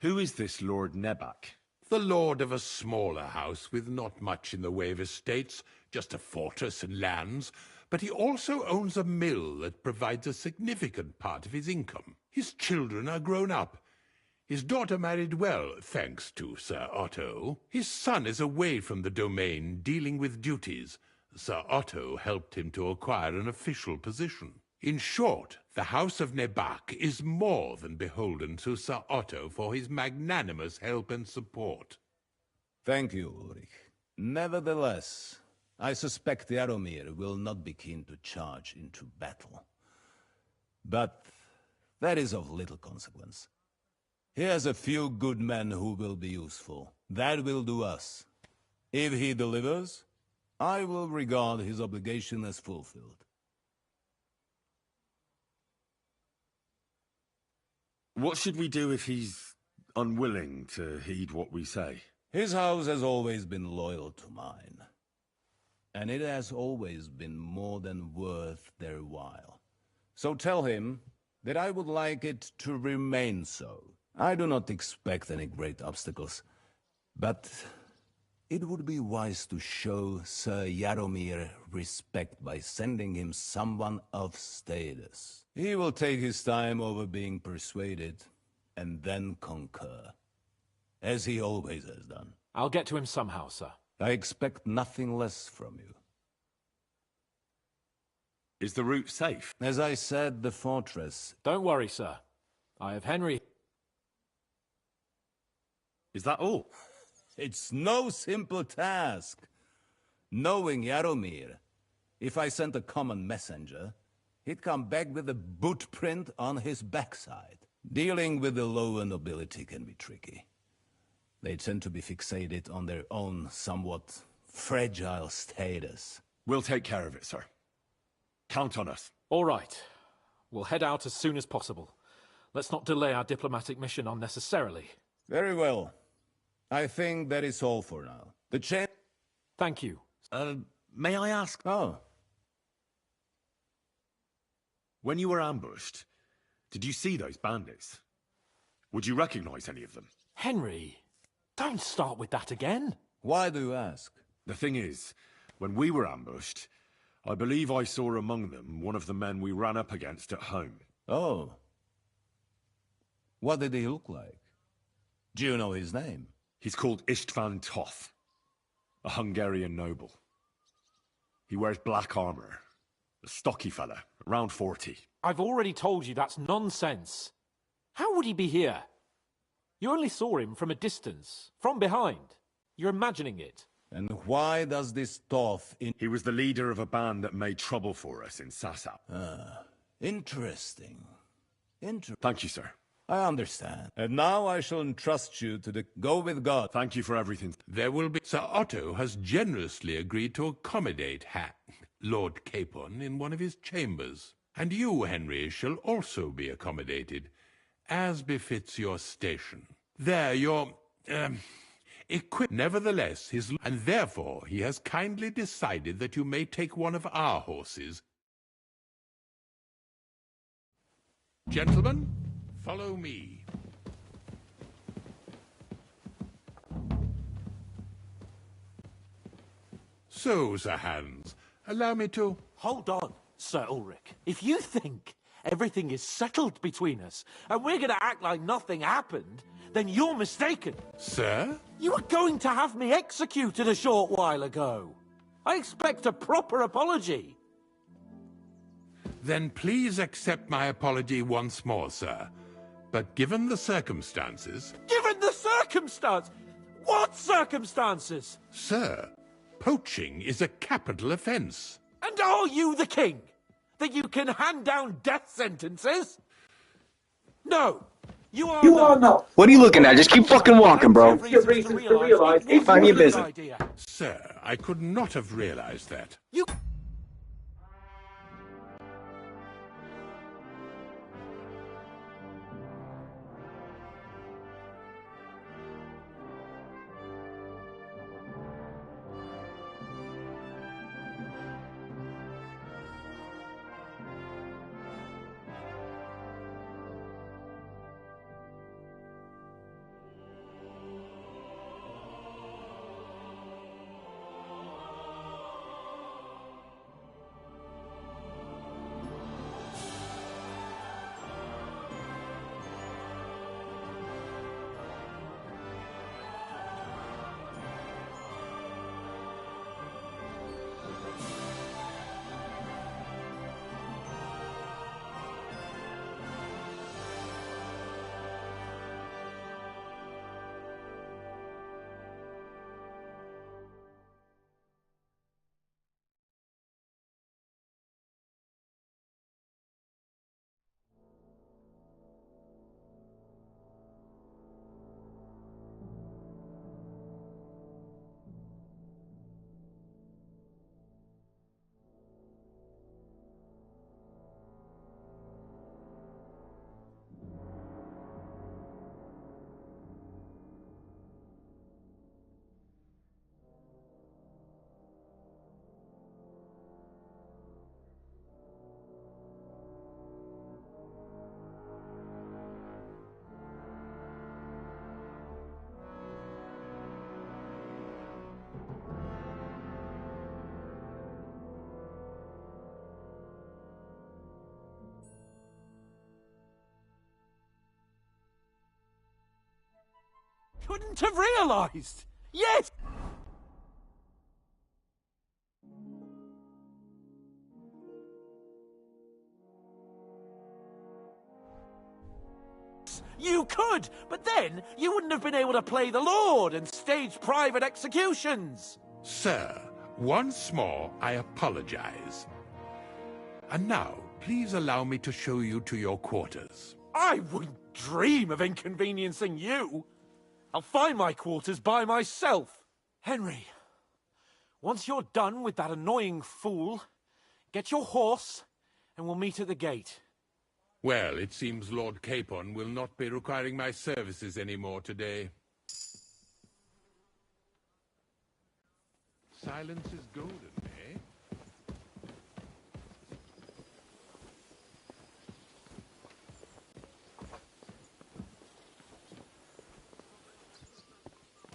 Who is this Lord Nebak? The lord of a smaller house with not much in the way of estates, just a fortress and lands, but he also owns a mill that provides a significant part of his income. His children are grown up. His daughter married well, thanks to Sir Otto. His son is away from the domain, dealing with duties. Sir Otto helped him to acquire an official position. In short, the House of Nebak is more than beholden to Sir Otto for his magnanimous help and support. Thank you, Ulrich. Nevertheless, I suspect Jaromir will not be keen to charge into battle. But that is of little consequence. He has a few good men who will be useful. That will do us. If he delivers, I will regard his obligation as fulfilled. What should we do if he's unwilling to heed what we say? His house has always been loyal to mine. And it has always been more than worth their while. So tell him that I would like it to remain so. I do not expect any great obstacles, but it would be wise to show Sir Jaromir respect by sending him someone of status. He will take his time over being persuaded, and then concur, as he always has done. I'll get to him somehow, sir. I expect nothing less from you. Is the route safe? As I said, the fortress... Don't worry, sir. I have Henry... Is that all? It's no simple task. Knowing Jaromir, if I sent a common messenger, he'd come back with a boot print on his backside. Dealing with the lower nobility can be tricky. They tend to be fixated on their own somewhat fragile status. We'll take care of it, sir. Count on us. All right. We'll head out as soon as possible. Let's not delay our diplomatic mission unnecessarily. Very well. I think that is all for now. Thank you. May I ask? Oh. When you were ambushed, did you see those bandits? Would you recognize any of them? Henry, don't start with that again. Why do you ask? The thing is, when we were ambushed, I believe I saw among them one of the men we ran up against at home. Oh. What did he look like? Do you know his name? He's called Istvan Toth, a Hungarian noble. He wears black armor. A stocky fella, around 40. I've already told you that's nonsense. How would he be here? You only saw him from a distance, from behind. You're imagining it. And why does this Toth He was the leader of a band that made trouble for us in Sasau. Interesting. Thank you, sir. I understand. And now I shall entrust you to the Go with God. Thank you for everything. There will be... Sir Otto has generously agreed to accommodate Lord Capon in one of his chambers. And you, Henry, shall also be accommodated, as befits your station. There, your... equipped. Nevertheless, and therefore he has kindly decided that you may take one of our horses. Gentlemen, follow me. So, Sir Hans, allow me to... Hold on, Sir Ulrich. If you think everything is settled between us, and we're going to act like nothing happened, then you're mistaken. Sir? You were going to have me executed a short while ago. I expect a proper apology. Then please accept my apology once more, sir. But given the circumstances... Given the circumstance? What circumstances? Sir, poaching is a capital offence. And are you the king? That you can hand down death sentences? No. You are not. What are you looking at? Just keep fucking walking, bro. Find your business. Sir, I could not have realized that. You... couldn't have realized. Yes! You could, but then you wouldn't have been able to play the Lord and stage private executions. Sir, once more, I apologize. And now, please allow me to show you to your quarters. I wouldn't dream of inconveniencing you. I'll find my quarters by myself. Henry, once you're done with that annoying fool, get your horse and we'll meet at the gate. Well, it seems Lord Capon will not be requiring my services anymore today. Silence is golden, eh?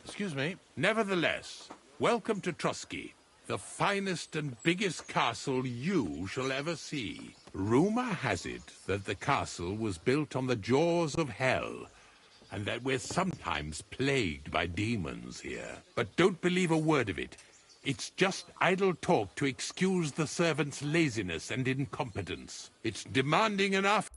Excuse me. Nevertheless, welcome to Trusky, the finest and biggest castle you shall ever see. Rumor has it that the castle was built on the jaws of hell, and that we're sometimes plagued by demons here. But don't believe a word of it. It's just idle talk to excuse the servants' laziness and incompetence. It's demanding enough.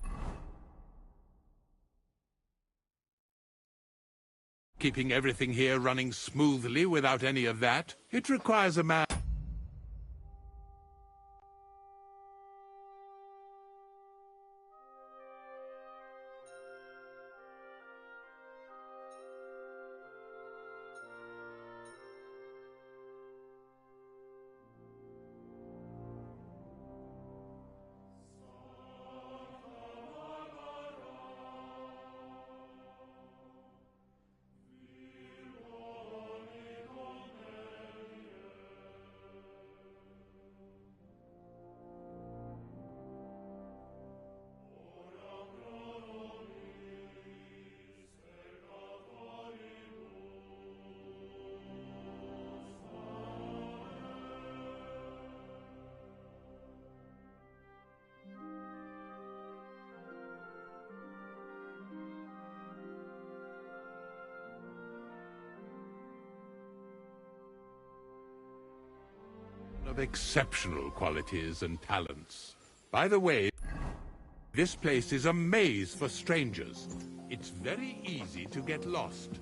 Keeping everything here running smoothly without any of that. It requires a man... of exceptional qualities and talents. By the way, this place is a maze for strangers. It's very easy to get lost.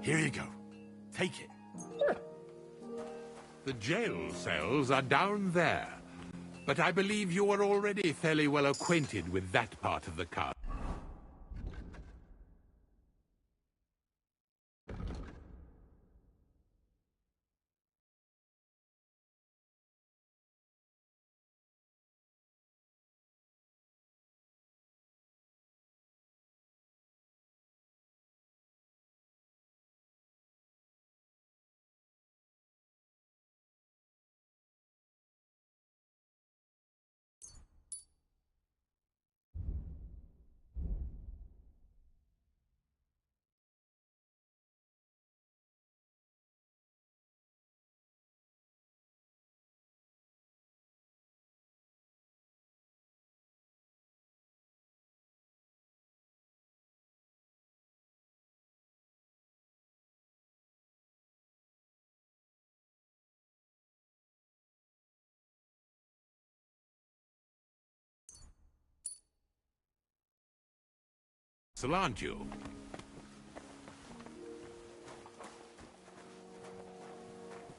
Here you go. Take it. The jail cells are down there, but I believe you are already fairly well acquainted with that part of the castle. Aren't you?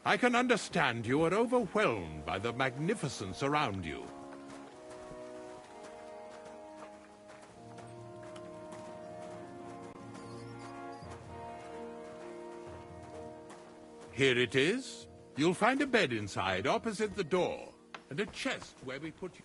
I can understand you are overwhelmed by the magnificence around you. Here it is. You'll find a bed inside, opposite the door, and a chest where we put you.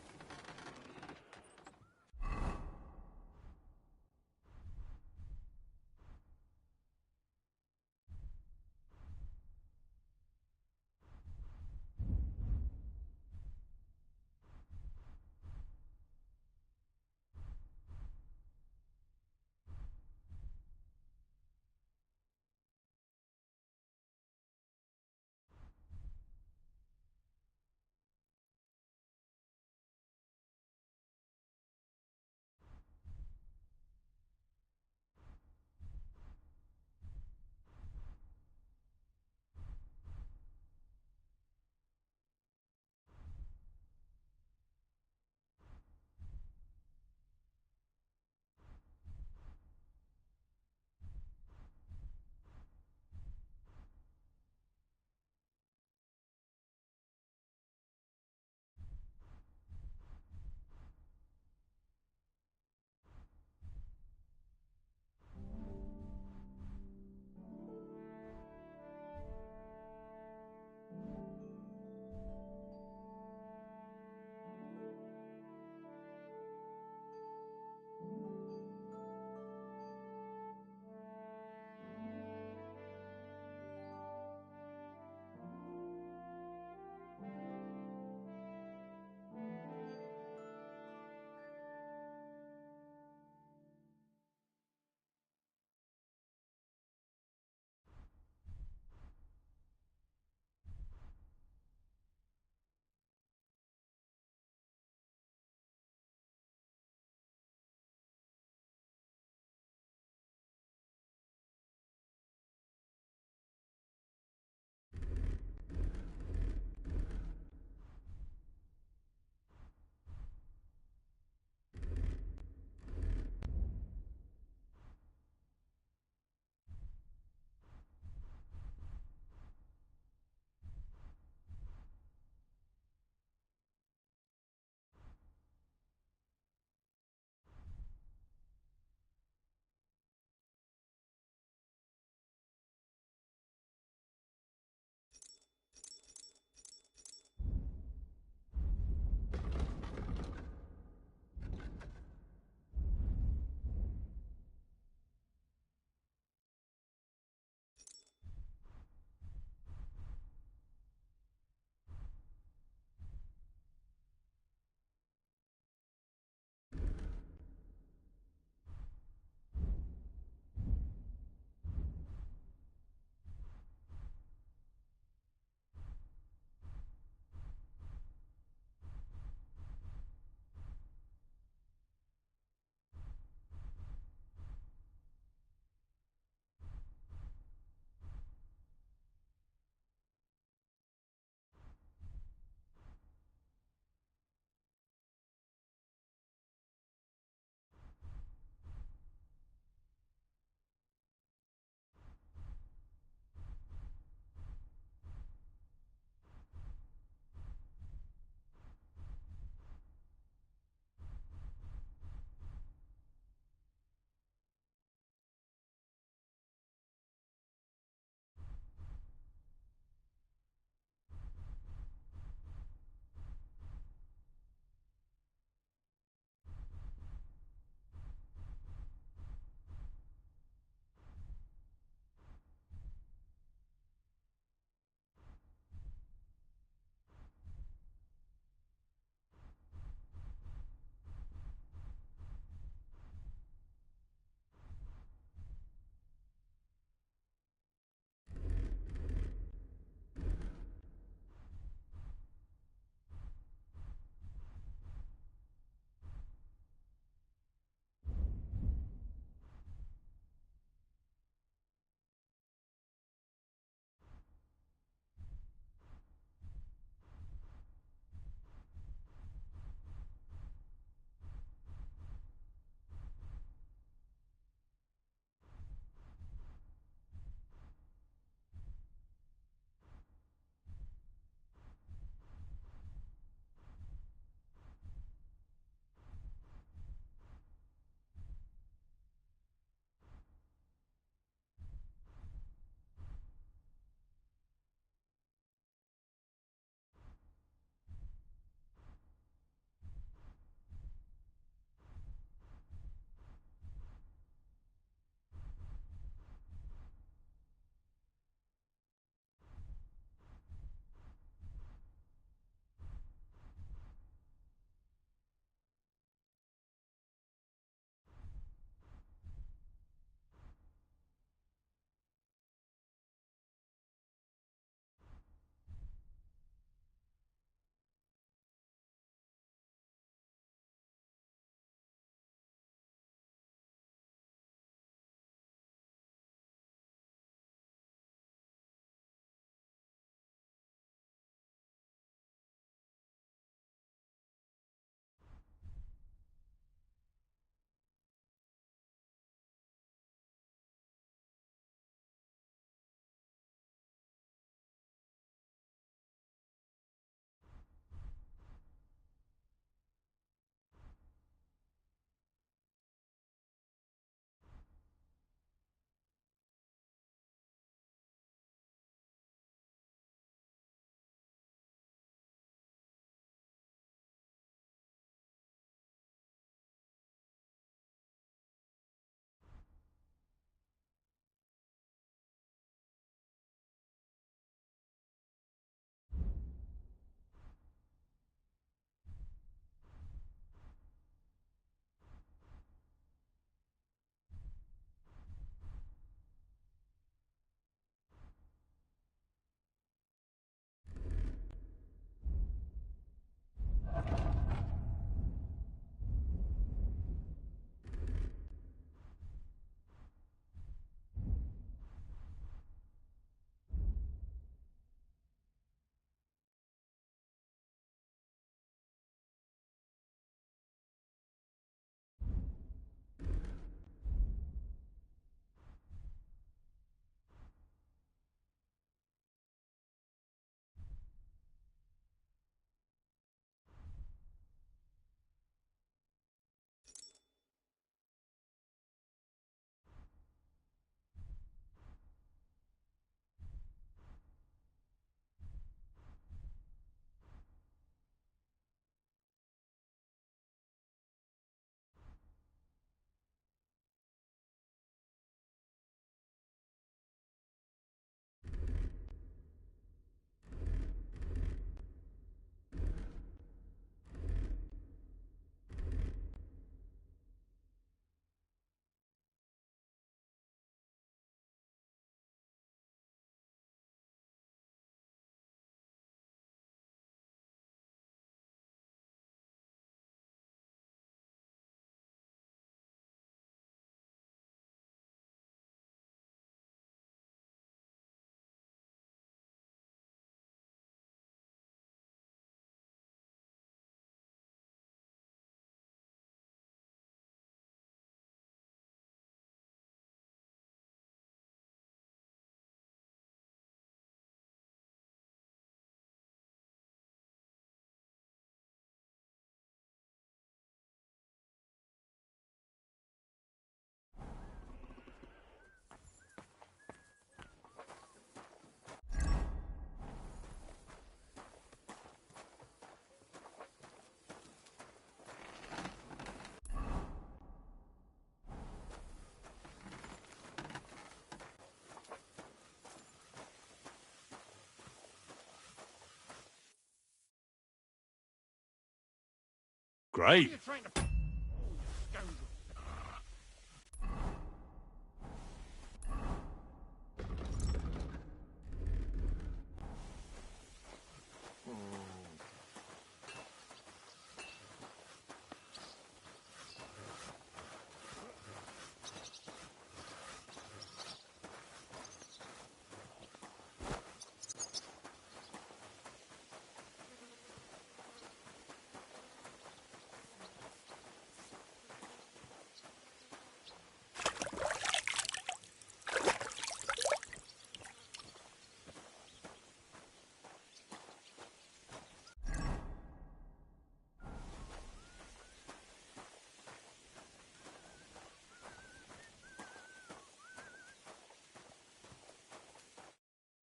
great.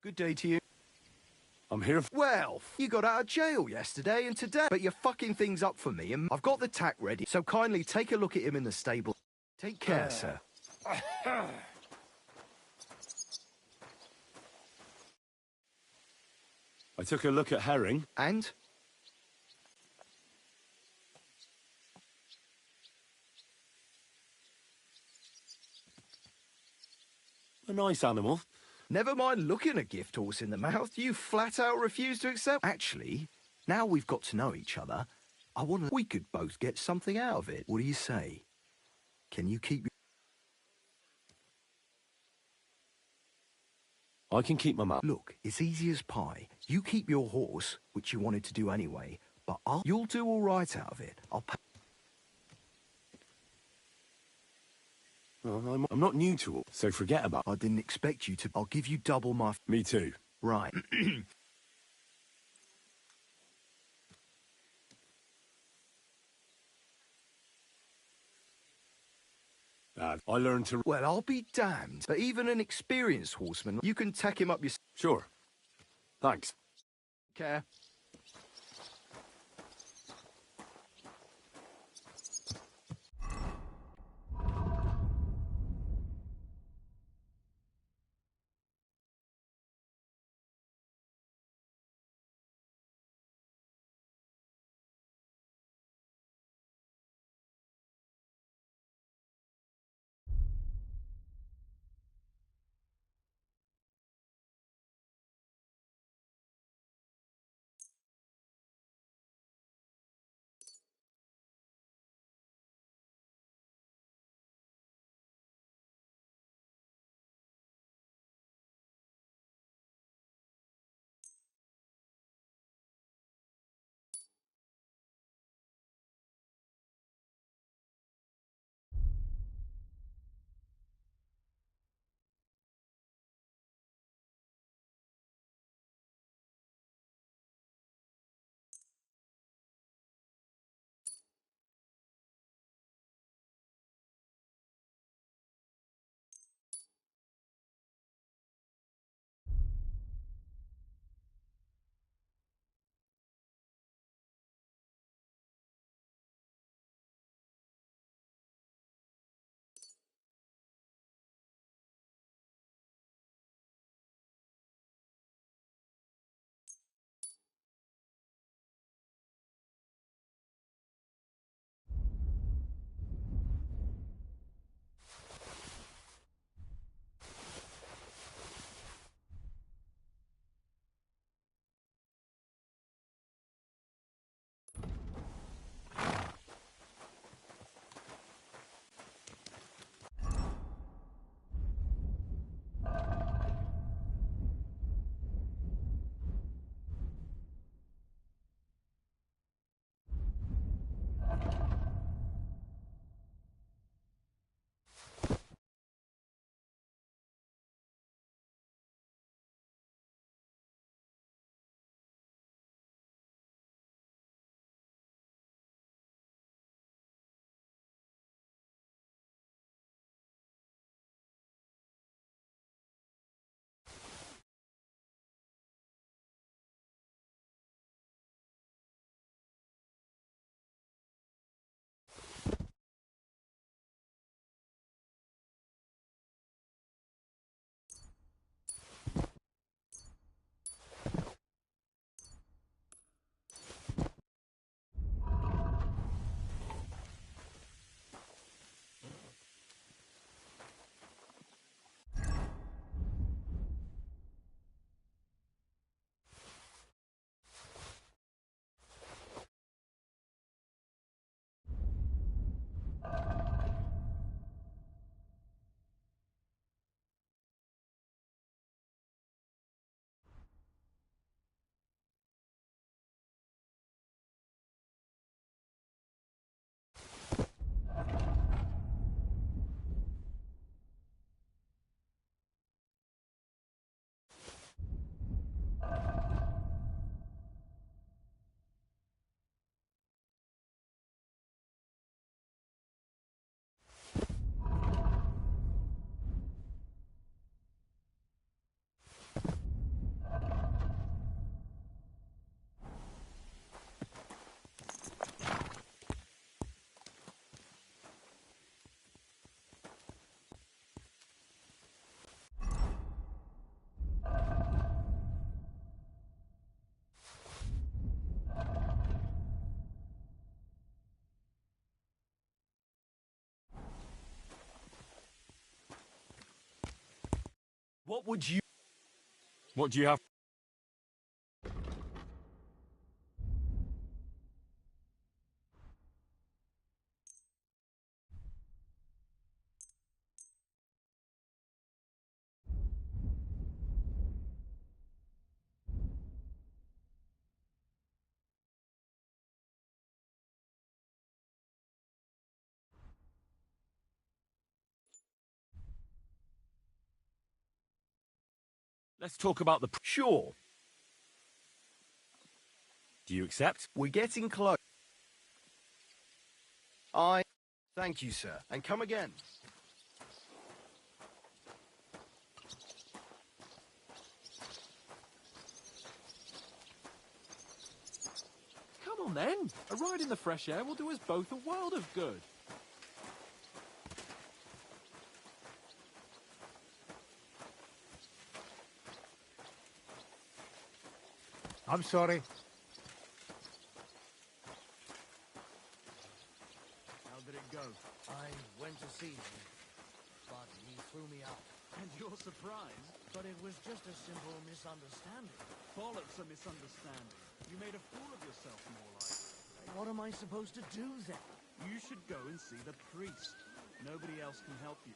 Good day to you. I'm here. Well, you got out of jail yesterday and today, but you're fucking things up for me, and I've got the tack ready, so kindly take a look at him in the stable. Take care, sir. I took a look at Herring. And? A nice animal. Never mind looking a gift horse in the mouth, you flat out refuse to accept. Actually, now we've got to know each other, we could both get something out of it. What do you say? Can you keep... I can keep my mouth. Look, it's easy as pie. You keep your horse, which you wanted to do anyway, but you'll do all right out of it. I'll pay... Well, I'm not new to all, so forget about it. I didn't expect you to. I'll give you double my... Me too. Right. I learned to... Well, I'll be damned. But even an experienced horseman, you can tack him up your... Sure. Thanks. Care. What would you... What do you have? Let's talk about the... Sure. Do you accept? We're getting close. Thank you, sir. And come again. Come on then. A ride in the fresh air will do us both a world of good. I'm sorry. How did it go? I went to see him, but he threw me out. And you're surprised? But it was just a simple misunderstanding. Bollocks a misunderstanding. You made a fool of yourself, more like. What am I supposed to do then? You should go and see the priest. Nobody else can help you.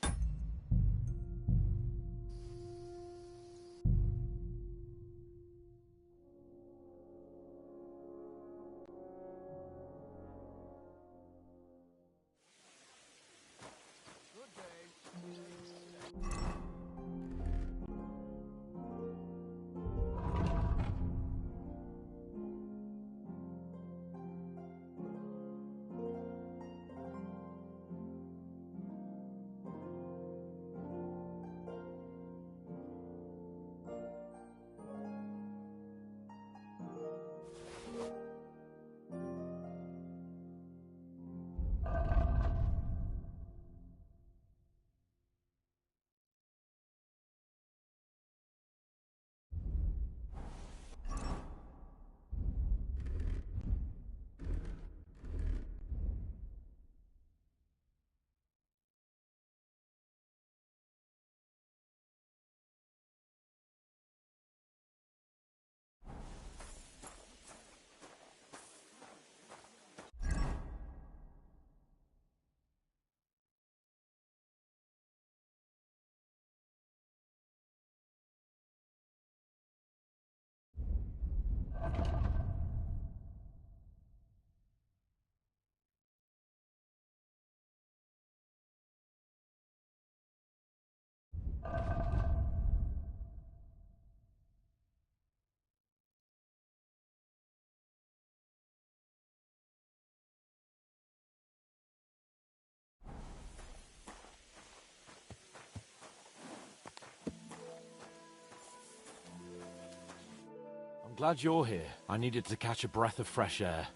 I'm glad you're here. I needed to catch a breath of fresh air.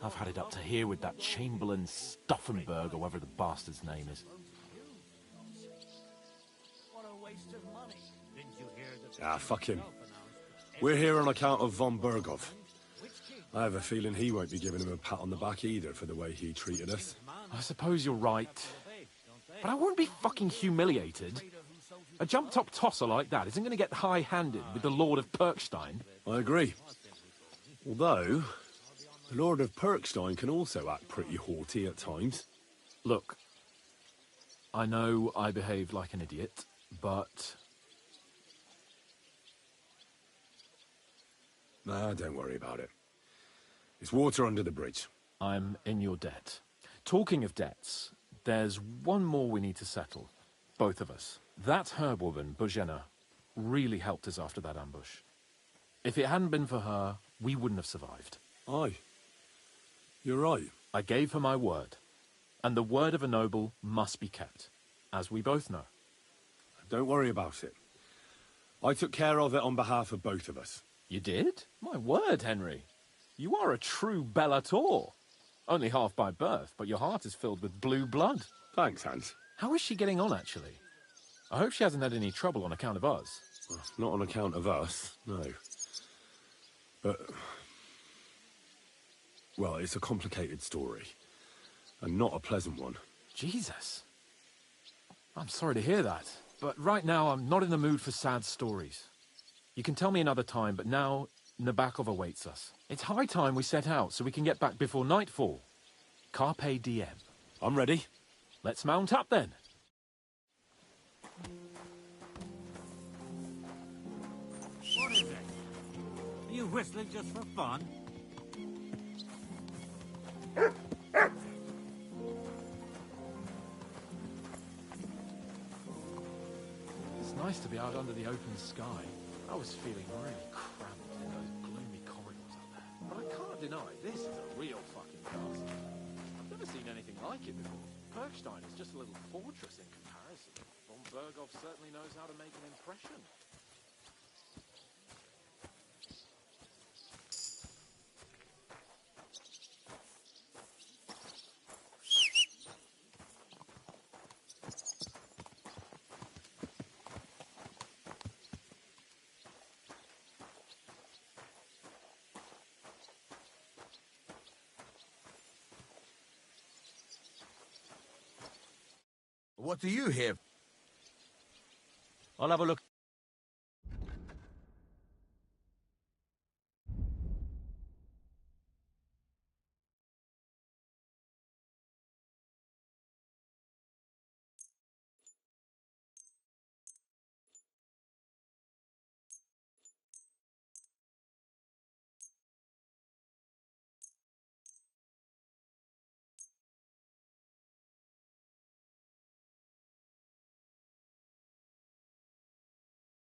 I've had it up to here with that Chamberlain Stuffenberg, or whatever the bastard's name is. What a waste of money. Didn't you hear that? Ah, fuck him. We're here on account of von Bergov. I have a feeling he won't be giving him a pat on the back either for the way he treated us. I suppose you're right. But I won't be fucking humiliated. A jump-top tosser like that isn't going to get high-handed with the Lord of Perkstein. I agree. Although, the Lord of Perkstein can also act pretty haughty at times. Look, I know I behaved like an idiot, but... Nah, don't worry about it. It's water under the bridge. I'm in your debt. Talking of debts, there's one more we need to settle. Both of us. That herb-woman, Bozhena, really helped us after that ambush. If it hadn't been for her, we wouldn't have survived. Aye. You're right. I gave her my word. And the word of a noble must be kept, as we both know. Don't worry about it. I took care of it on behalf of both of us. You did? My word, Henry. You are a true Bellator. Only half by birth, but your heart is filled with blue blood. Thanks, Hans. How is she getting on, actually? I hope she hasn't had any trouble on account of us. Well, not on account of us, no. But... well, it's a complicated story. And not a pleasant one. Jesus. I'm sorry to hear that. But right now, I'm not in the mood for sad stories. You can tell me another time, but now Nabokov awaits us. It's high time we set out so we can get back before nightfall. Carpe diem. I'm ready. Let's mount up then. What is it? Are you whistling just for fun? It's nice to be out under the open sky. I was feeling really cramped in those gloomy corridors up there. But I can't deny, this is a real fucking castle. I've never seen anything like it before. Bergstein is just a little fortress in comparison. Von Berghoff certainly knows how to make an impression. What do you have? I'll have a look.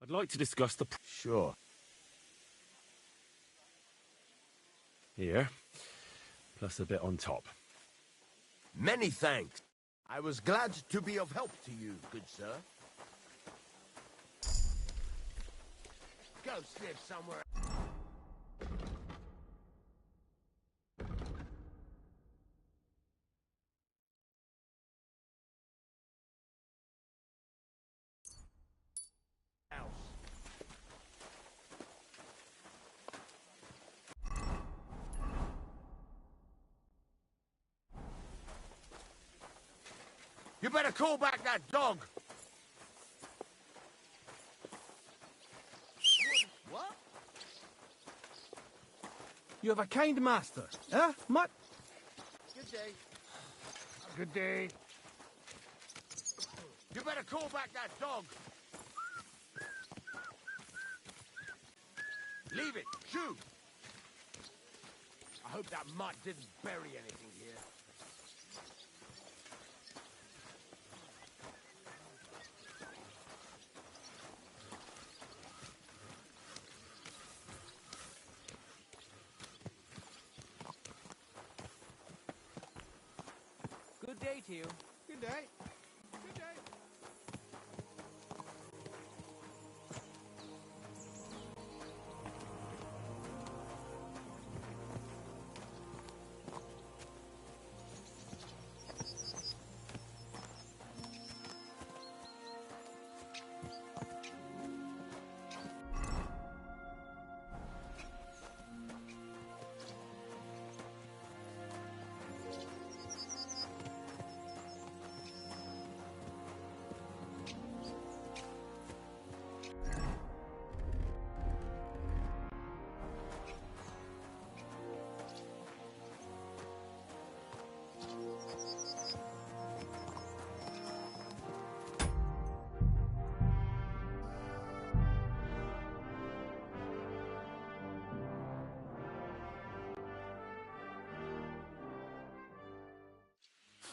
I'd like to discuss the... Sure. Here, plus a bit on top. Many thanks. I was glad to be of help to you, good sir. Go sniff somewhere. You better call back that dog. What? You have a kind master, eh, Mutt? Good day. Good day. You better call back that dog. Leave it. Shoot. I hope that mutt didn't bury anything here. Good day to you. Good day. Good day.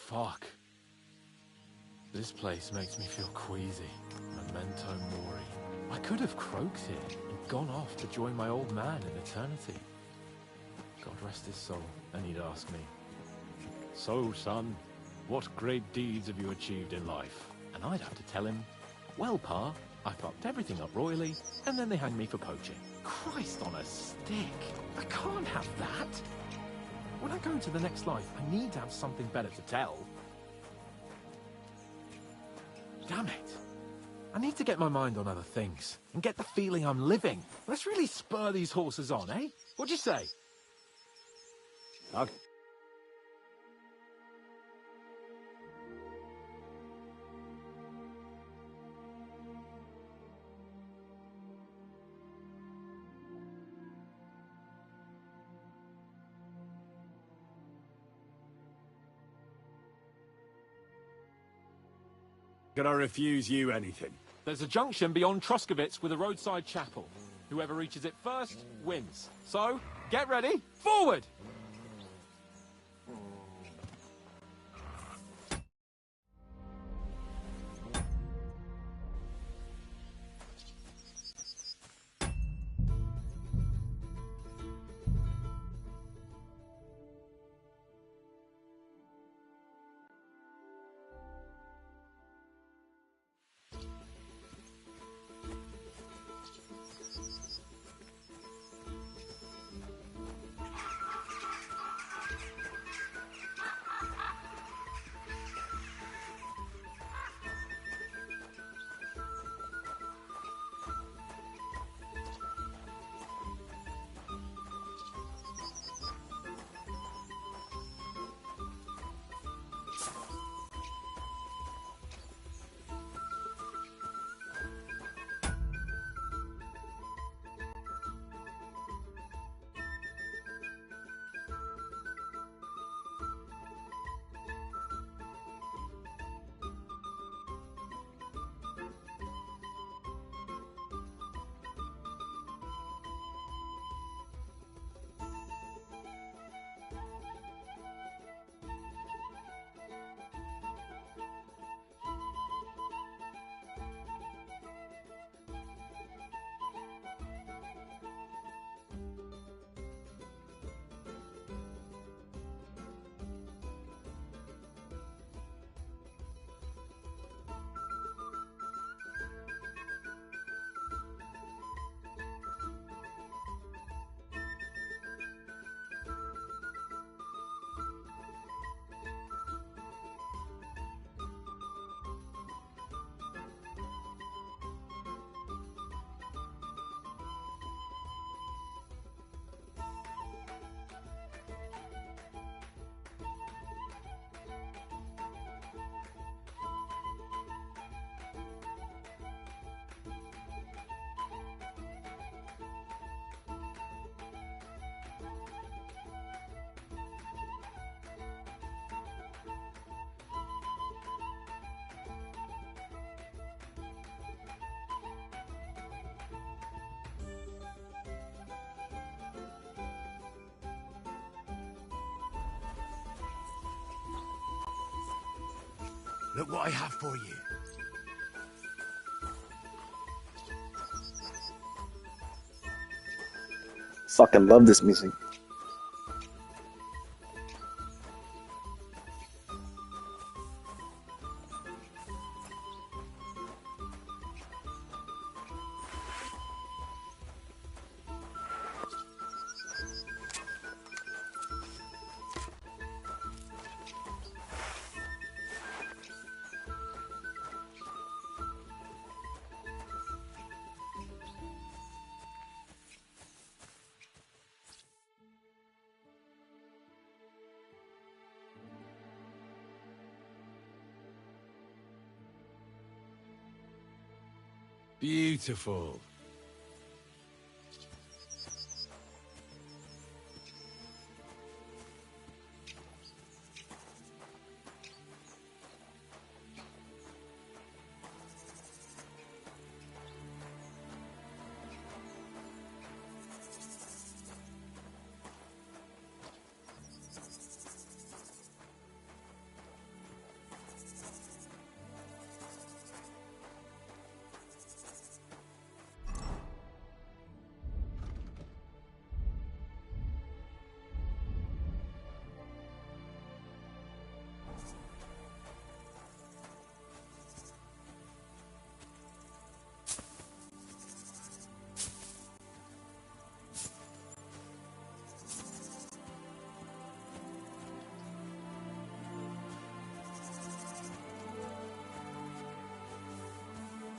Fuck. This place makes me feel queasy. Memento mori. I could have croaked here and gone off to join my old man in eternity. God rest his soul, and he'd ask me, "So, son, what great deeds have you achieved in life?" And I'd have to tell him, "Well, Pa, I fucked everything up royally, and then they hanged me for poaching." Christ on a stick. I can't have that. When I go into the next life, I need to have something better to tell. Damn it. I need to get my mind on other things, and get the feeling I'm living. Let's really spur these horses on, eh? What'd you say? Okay. Can I refuse you anything? There's a junction beyond Troskovitz with a roadside chapel. Whoever reaches it first wins. So, get ready, forward! Look what I have for you. Fucking love this music. Beautiful.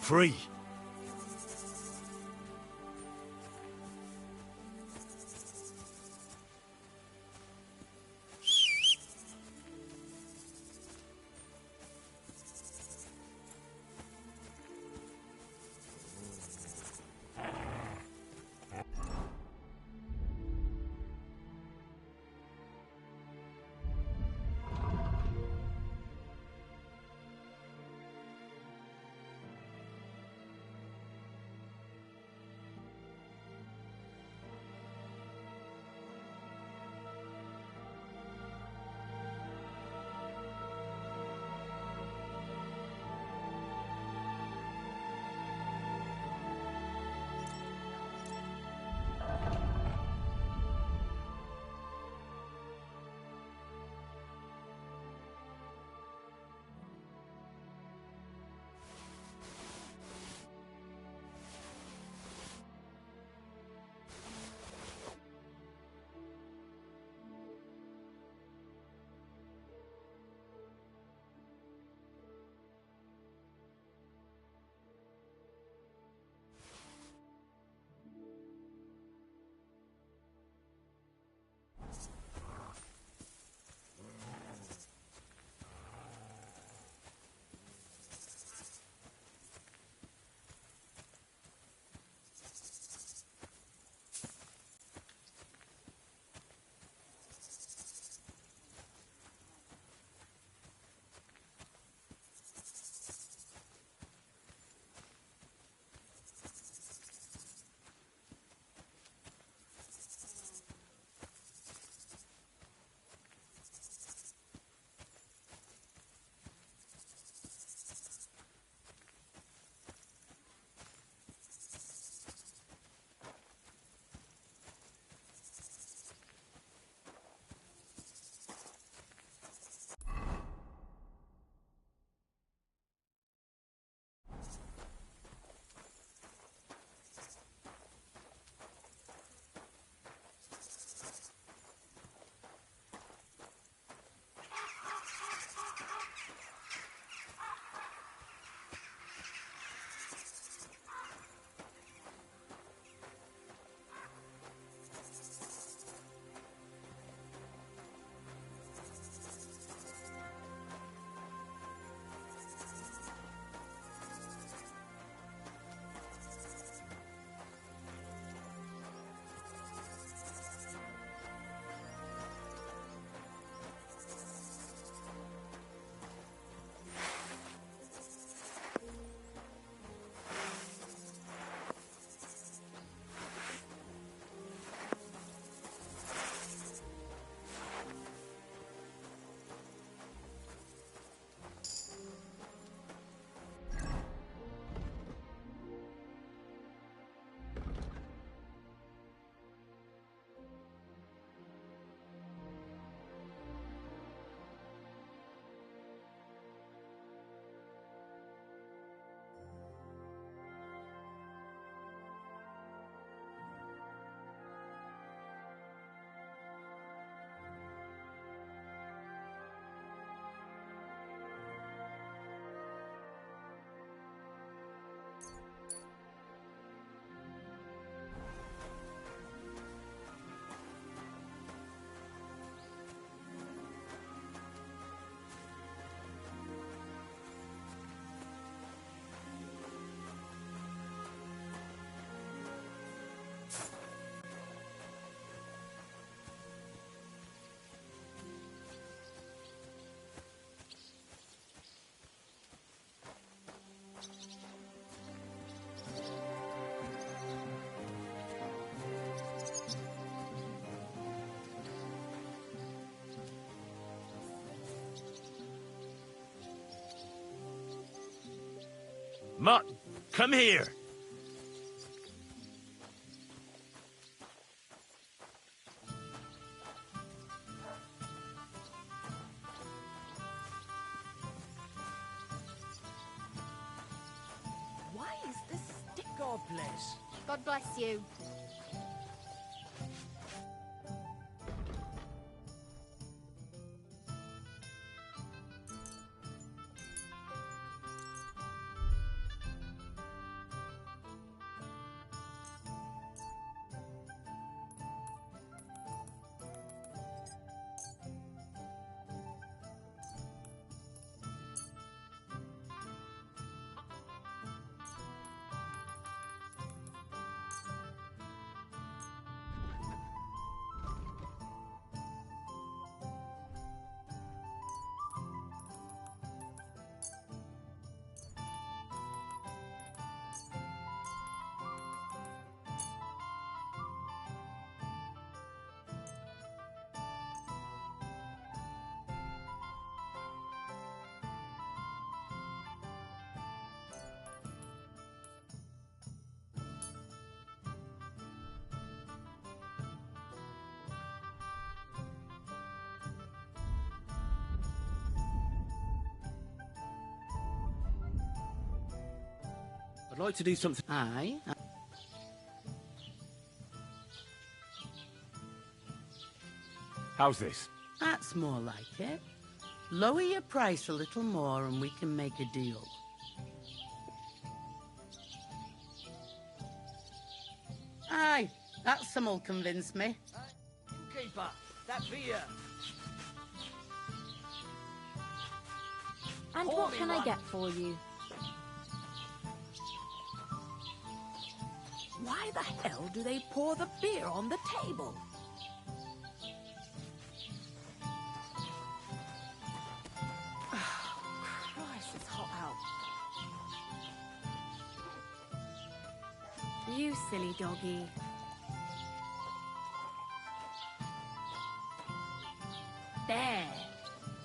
Free. Mutt, come here. Why is this stick? God bless. God bless you. I'd like to do something. Aye. How's this? That's more like it. Lower your price a little more and we can make a deal. Aye, that sum'll convince me. Keeper, that beer. And what can I get for you? Why the hell do they pour the beer on the table? Christ, it's hot out. You silly doggy. There.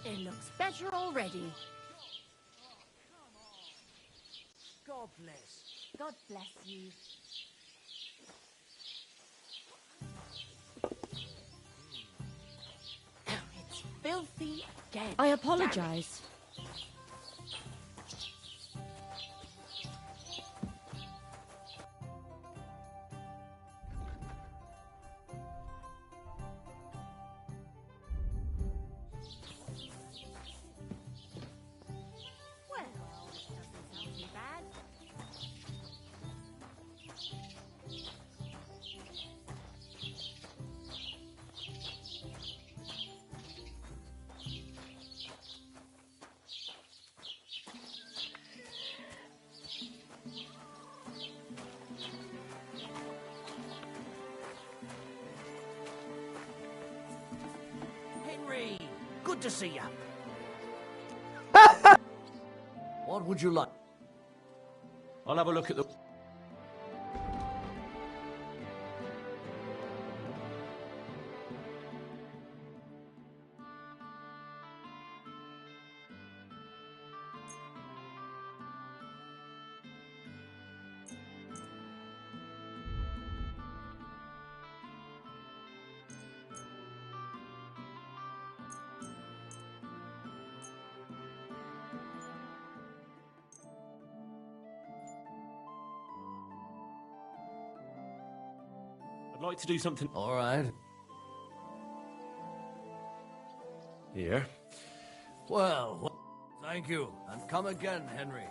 It looks better already. God bless. God bless you. It's filthy again. I apologize. Well, doesn't sound too bad. Henry, good to see you. What would you like? I'll have a look at the... I'd like to do something... All right. Here. Well, thank you. And come again, Henry.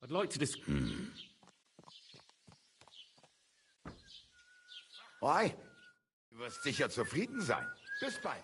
I'd like to Oi, du wirst sicher zufrieden sein. Bis bald.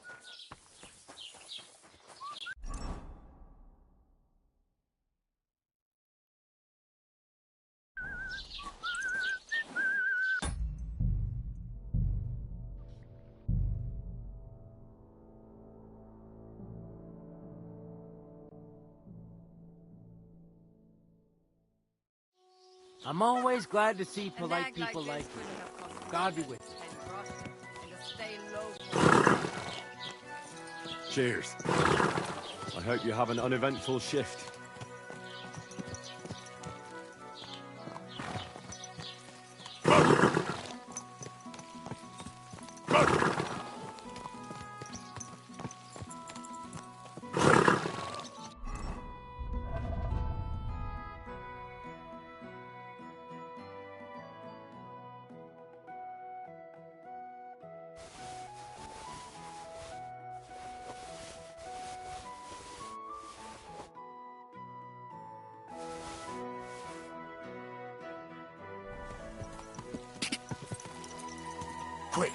I'm always glad to see polite people like you. God be with you. Cheers. I hope you have an uneventful shift. Quick!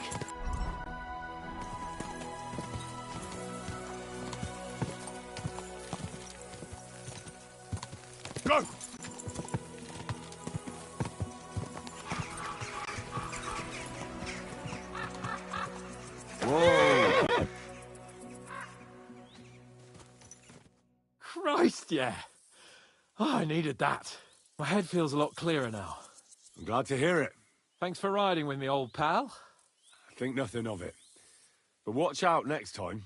Go! Whoa! Christ, yeah. Oh, I needed that. My head feels a lot clearer now. I'm glad to hear it. Thanks for riding with me, old pal. Think nothing of it. But watch out next time.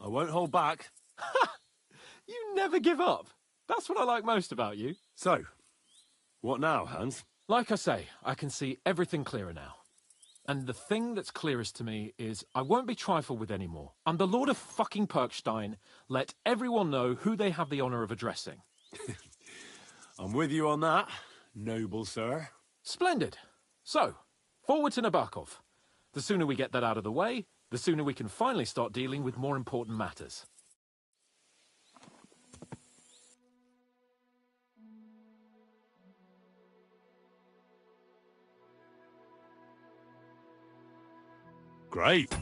I won't hold back. You never give up. That's what I like most about you. So, what now, Hans? Like I say, I can see everything clearer now. And the thing that's clearest to me is I won't be trifled with anymore. I'm the Lord of fucking Perkstein. Let everyone know who they have the honour of addressing. I'm with you on that, noble sir. Splendid. So, forward to Nabokov. The sooner we get that out of the way, the sooner we can finally start dealing with more important matters. Great.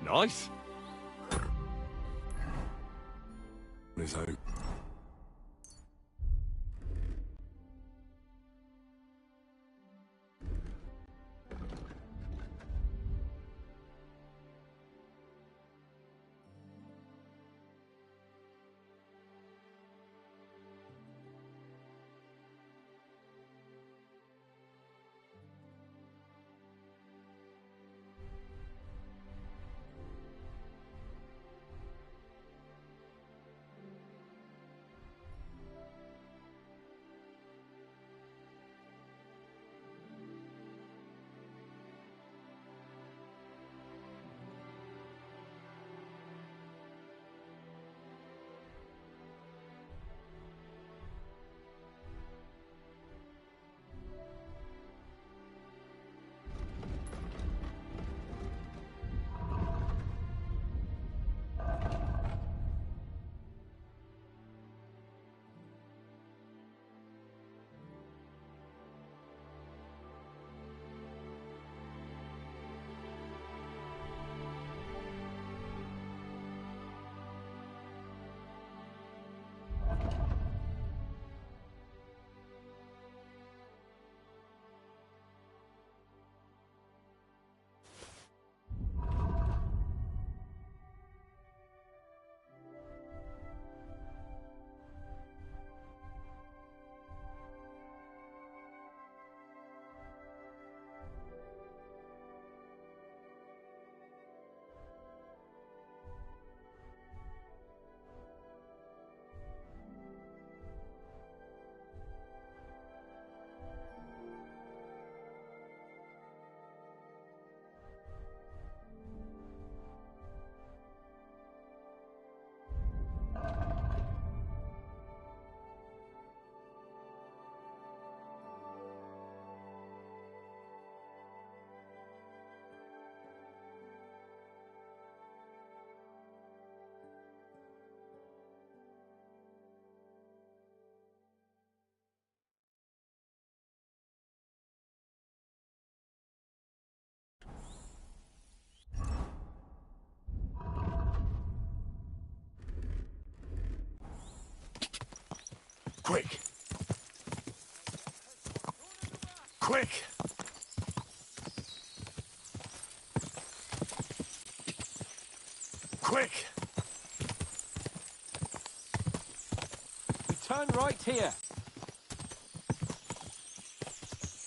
Nice. His home. Quick! Quick! Quick! We turn right here.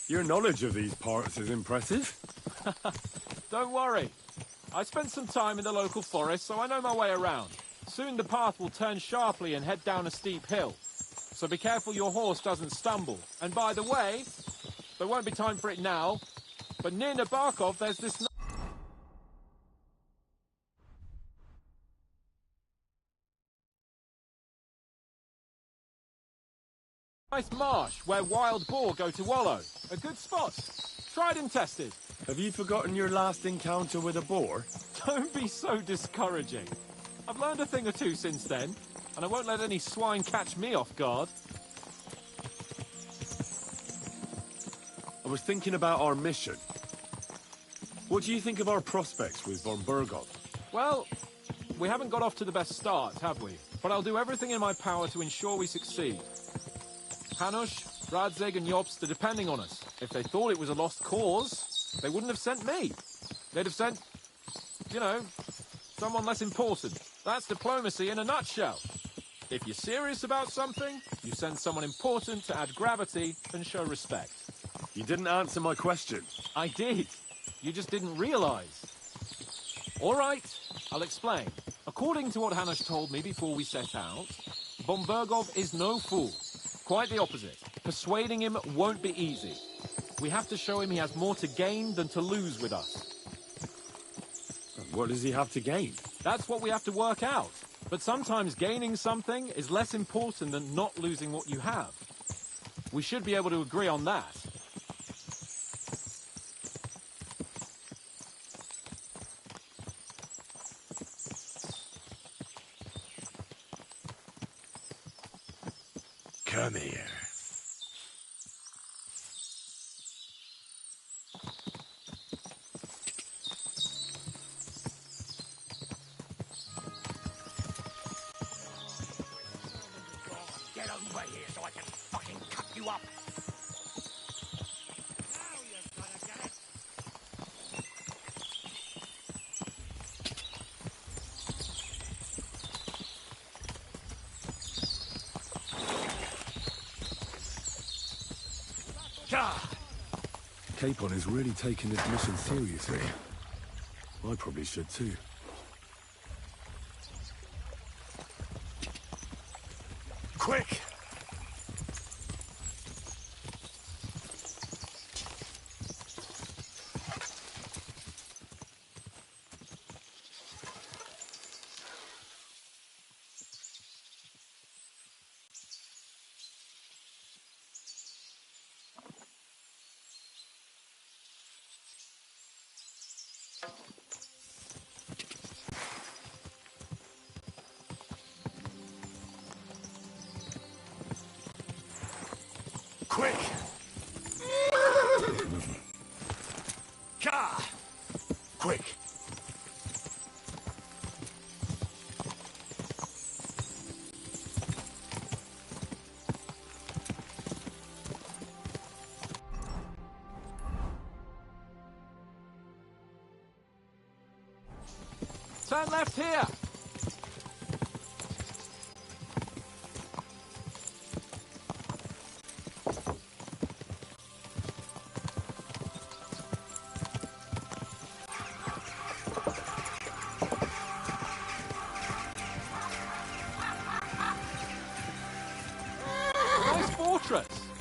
Your knowledge of these parts is impressive. Don't worry. I spent some time in the local forest, so I know my way around. Soon the path will turn sharply and head down a steep hill. So be careful your horse doesn't stumble. And by the way, there won't be time for it now, but near Nabokov there's this nice marsh where wild boar go to wallow. A good spot. Tried and tested. Have you forgotten your last encounter with a boar? Don't be so discouraging. I've learned a thing or two since then, and I won't let any swine catch me off guard. I was thinking about our mission. What do you think of our prospects with von Burgov? Well, we haven't got off to the best start, have we? But I'll do everything in my power to ensure we succeed. Hanush, Radzig and Jobst are depending on us. If they thought it was a lost cause, they wouldn't have sent me. They'd have sent, you know, someone less important. That's diplomacy in a nutshell. If you're serious about something, you send someone important to add gravity and show respect. You didn't answer my question. I did. You just didn't realize. All right, I'll explain. According to what Hanush told me before we set out, von Burgov is no fool. Quite the opposite. Persuading him won't be easy. We have to show him he has more to gain than to lose with us. What does he have to gain? That's what we have to work out. But sometimes gaining something is less important than not losing what you have. We should be able to agree on that. Come here. Get over here so I can fucking cut you up. Capon is really taking this mission seriously. I probably should too. Quick! Quick! Ka! Quick! Turn left here!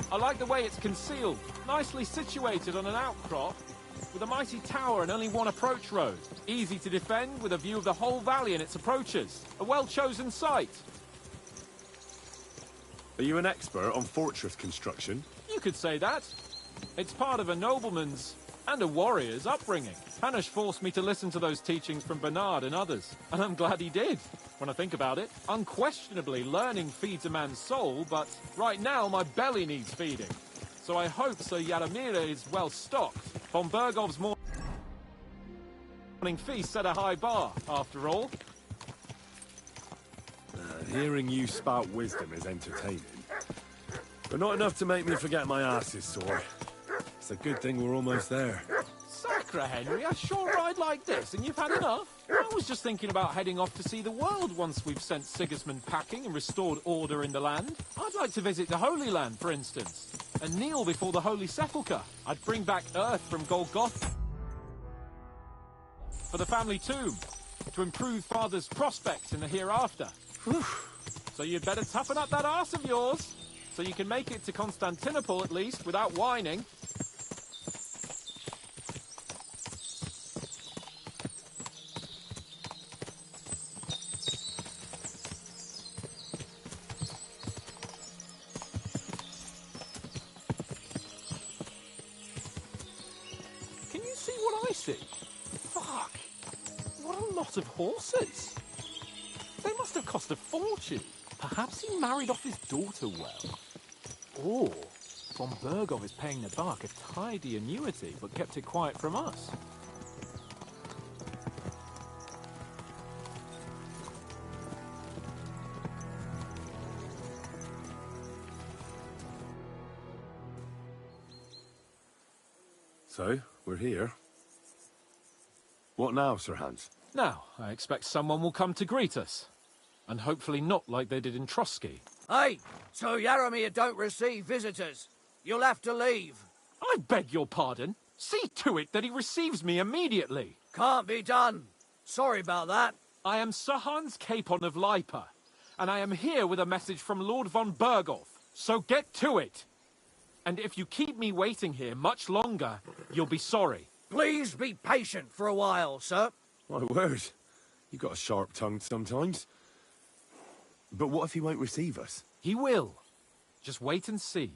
I like the way it's concealed, nicely situated on an outcrop, with a mighty tower and only one approach road. Easy to defend with a view of the whole valley and its approaches. A well-chosen site. Are you an expert on fortress construction? You could say that. It's part of a nobleman's and a warrior's upbringing. Hanush forced me to listen to those teachings from Bernard and others, and I'm glad he did. When I think about it, unquestionably learning feeds a man's soul, but right now my belly needs feeding. So I hope Sir Yadomir is well stocked. Von Burgov's morning feast set a high bar, after all. Hearing you spout wisdom is entertaining. But not enough to make me forget my ass is sore. It's a good thing we're almost there. Sacre, Henry, a short ride like this and you've had enough? I was just thinking about heading off to see the world once we've sent Sigismund packing and restored order in the land. I'd like to visit the Holy Land, for instance, and kneel before the Holy Sepulchre. I'd bring back earth from Golgotha for the family tomb, to improve Father's prospects in the hereafter. So you'd better toughen up that arse of yours, so you can make it to Constantinople at least without whining. Can you see what I see? Fuck! What a lot of horses! They must have cost a fortune. Perhaps he married off his daughter well. Or von Bergov is paying the Bach a tidy annuity, but kept it quiet from us. So, we're here. What now, Sir Hans? Now, I expect someone will come to greet us. And hopefully not like they did in Trotsky. Hey, so Yaramir don't receive visitors. You'll have to leave. I beg your pardon. See to it that he receives me immediately. Can't be done. Sorry about that. I am Sir Hans Capon of Lipa, and I am here with a message from Lord von Berghoff. So get to it. And if you keep me waiting here much longer, you'll be sorry. Please be patient for a while, sir. My word. You've got a sharp tongue sometimes. But what if he won't receive us? He will. Just wait and see.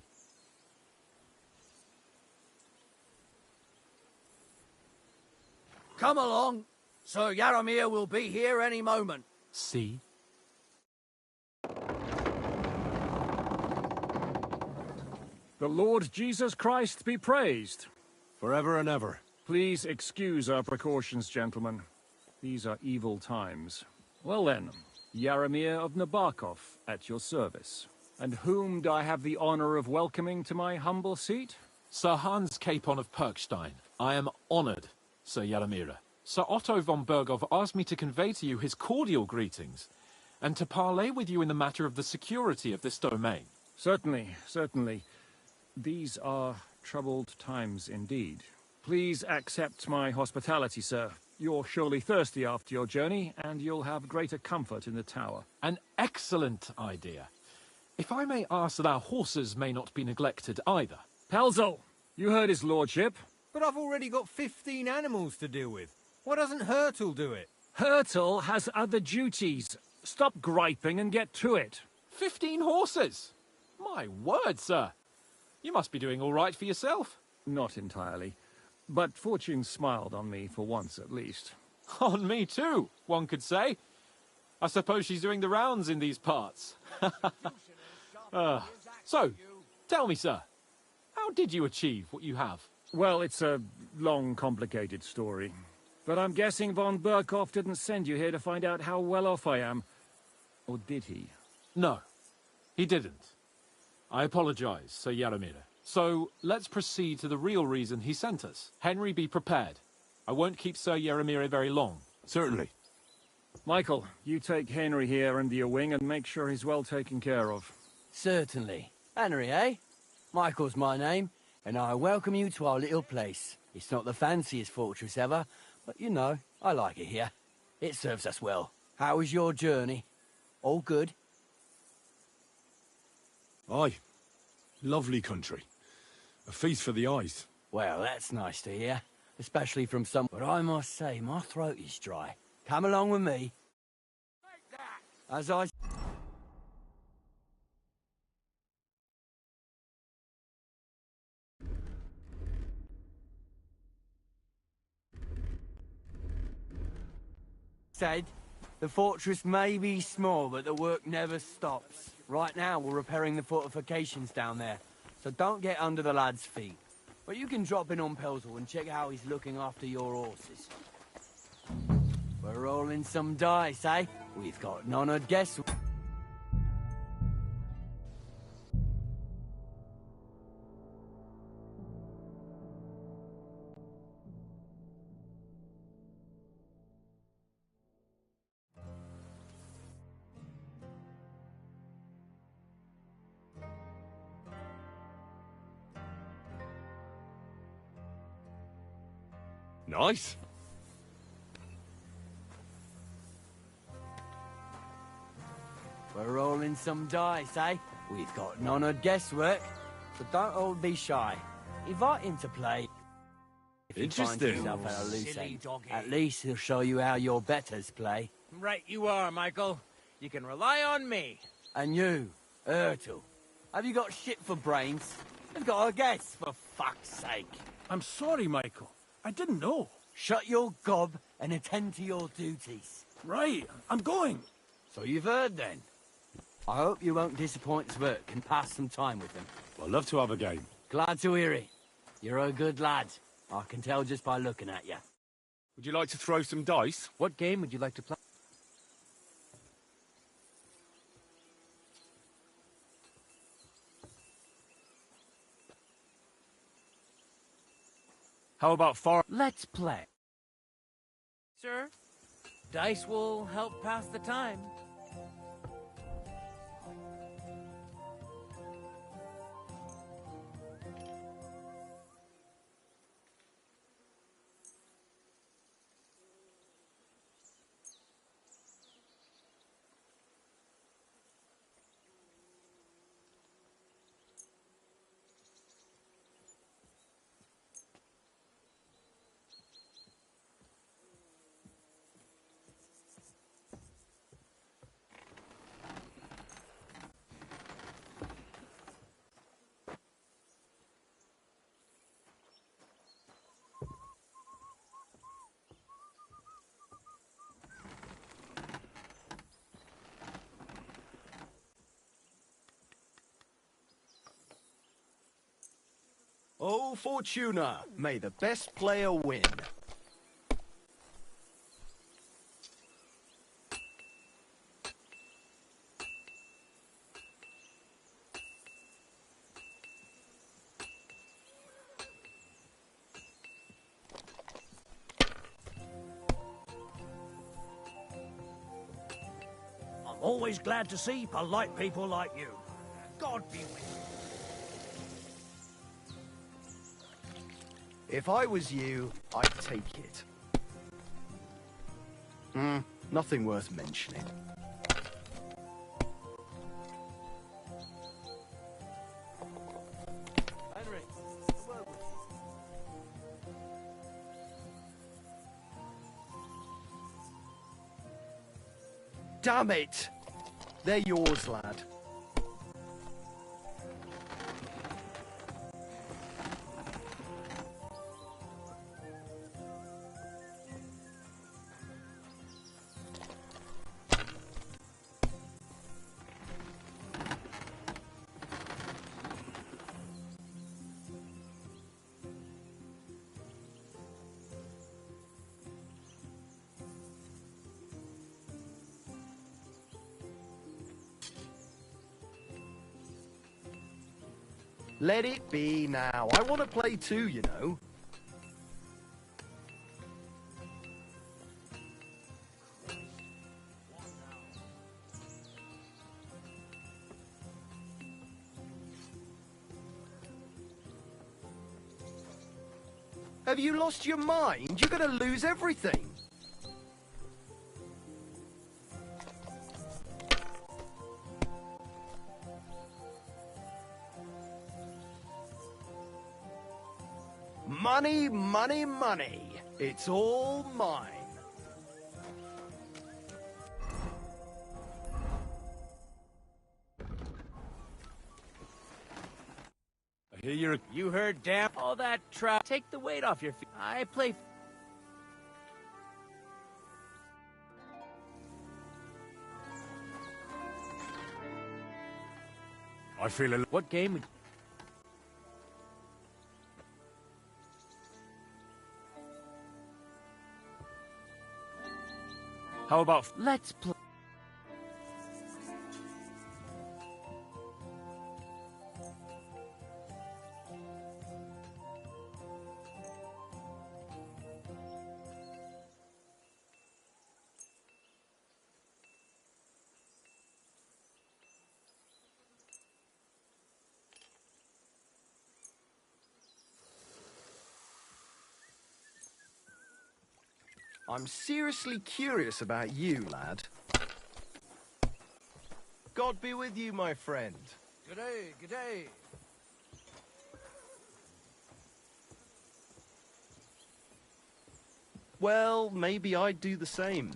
Come along. Sir Yaramir will be here any moment. See? The Lord Jesus Christ be praised. Forever and ever. Please excuse our precautions, gentlemen. These are evil times. Well then, Yaramir of Nabokov at your service. And whom do I have the honor of welcoming to my humble seat? Sir Hans Capon of Perkstein. I am honored, Sir Yaramir. Sir Otto von Berghoff asked me to convey to you his cordial greetings, and to parley with you in the matter of the security of this domain. Certainly, certainly. These are troubled times indeed. Please accept my hospitality, sir. You're surely thirsty after your journey, and you'll have greater comfort in the tower. An excellent idea. If I may ask that our horses may not be neglected either. Pelzel, you heard his lordship. But I've already got 15 animals to deal with. Why doesn't Hurtle do it? Hurtle has other duties. Stop griping and get to it. 15 horses? My word, sir. You must be doing all right for yourself. Not entirely. But fortune smiled on me for once, at least. On me too, one could say. I suppose she's doing the rounds in these parts. So, tell me, sir, how did you achieve what you have? Well, it's a long, complicated story. But I'm guessing von Berghoff didn't send you here to find out how well off I am. Or did he? No, he didn't. I apologize, Sir Yaramir. So, let's proceed to the real reason he sent us. Henry, be prepared. I won't keep Sir Yaramir very long. Certainly. Michael, you take Henry here under your wing and make sure he's well taken care of. Certainly. Henry, eh? Michael's my name, and I welcome you to our little place. It's not the fanciest fortress ever, but you know, I like it here. It serves us well. How was your journey? All good? Aye. Lovely country. A feast for the eyes. Well, that's nice to hear. Especially from some... But I must say, my throat is dry. Come along with me. As I... said, the fortress may be small, but the work never stops. Right now, we're repairing the fortifications down there, so don't get under the lad's feet. But you can drop in on Pelzel and check how he's looking after your horses. We're rolling some dice, eh? We've got an honoured guest. Nice. We're rolling some dice, eh? We've got none of guesswork, so don't all be shy. Invite him to play. If he finds Interesting. himself at a loose Silly end, doggy. at least he'll show you how your betters play. Right you are, Michael. You can rely on me. And you, Ertl, have you got shit for brains? You've got a guess, for fuck's sake. I'm sorry, Michael. I didn't know. Shut your gob and attend to your duties. Right, I'm going. So you've heard then. I hope you won't disappoint Zvert and pass some time with him. I'd love to have a game. Glad to hear it. You're a good lad. I can tell just by looking at you. Would you like to throw some dice? What game would you like to play? How about far? Let's play. Sir, dice will help pass the time. Oh, Fortuna, may the best player win. I'm always glad to see polite people like you. God be with you. If I was you, I'd take it. Nothing worth mentioning. Henry, a word with you. Damn it! They're yours, lad. Let it be now. I want to play too, you know. Have you lost your mind? You're going to lose everything. Money, money, money. It's all mine. I hear you're... You heard damn all that trap. Take the weight off your feet. I play... I feel a... What game would... How about... Let's play... I'm seriously curious about you, lad. God be with you, my friend. G'day, g'day. Well, maybe I'd do the same.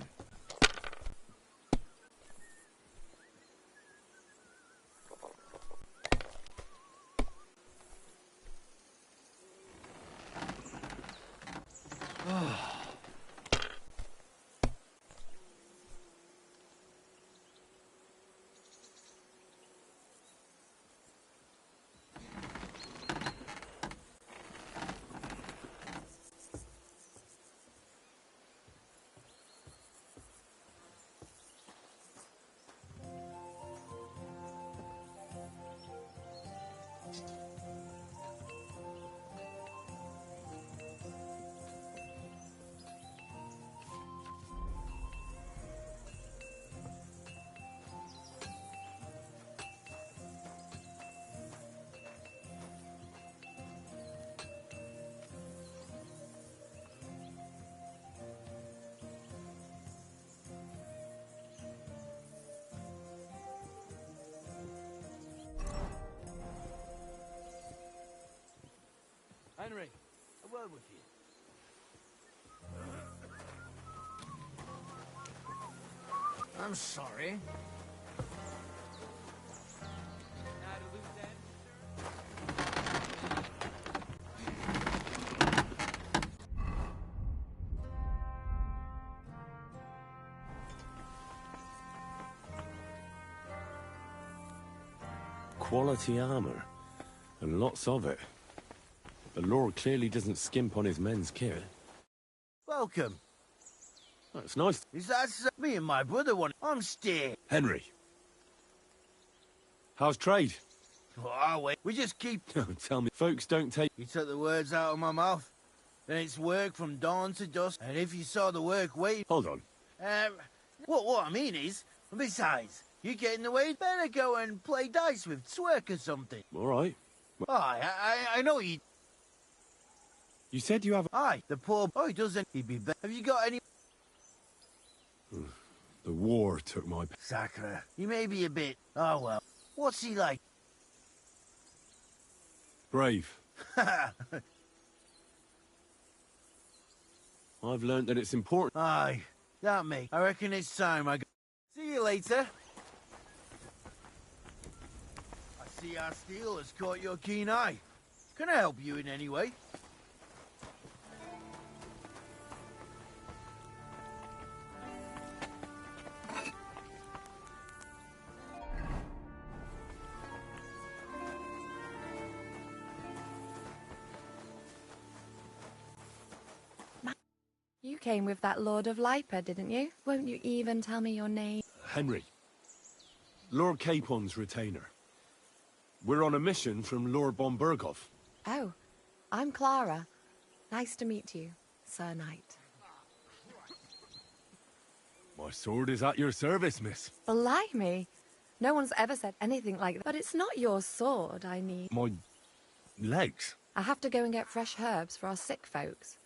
Henry, a word with you. I'm sorry. Quality armor, and lots of it. The Lord clearly doesn't skimp on his men's kit. Welcome. That's nice. Is that me and my brother want? I'm scared. Henry. How's trade? What are we? We just keep... Tell me, folks don't take... You took the words out of my mouth. Then it's work from dawn to dusk. And if you saw the work waiting... Hold on. What I mean is, besides, you get in the way, better go and play dice with Twerk or something. All right. I know you... You said you have... Aye, the poor boy doesn't... He'd be better. Have you got any... The war took my... Sacre. He may be a bit... Oh, well. What's he like? Brave. I've learned that it's important... Aye, that me. I reckon it's time I go... See you later. I see our steel has caught your keen eye. Can I help you in any way? You came with that Lord of Lipa, didn't you? Won't you even tell me your name? Henry. Lord Capon's retainer. We're on a mission from Lord Bombergov. Oh, I'm Clara. Nice to meet you, Sir Knight. My sword is at your service, miss. Blimey. No one's ever said anything like that. But it's not your sword I need. My... legs? I have to go and get fresh herbs for our sick folks.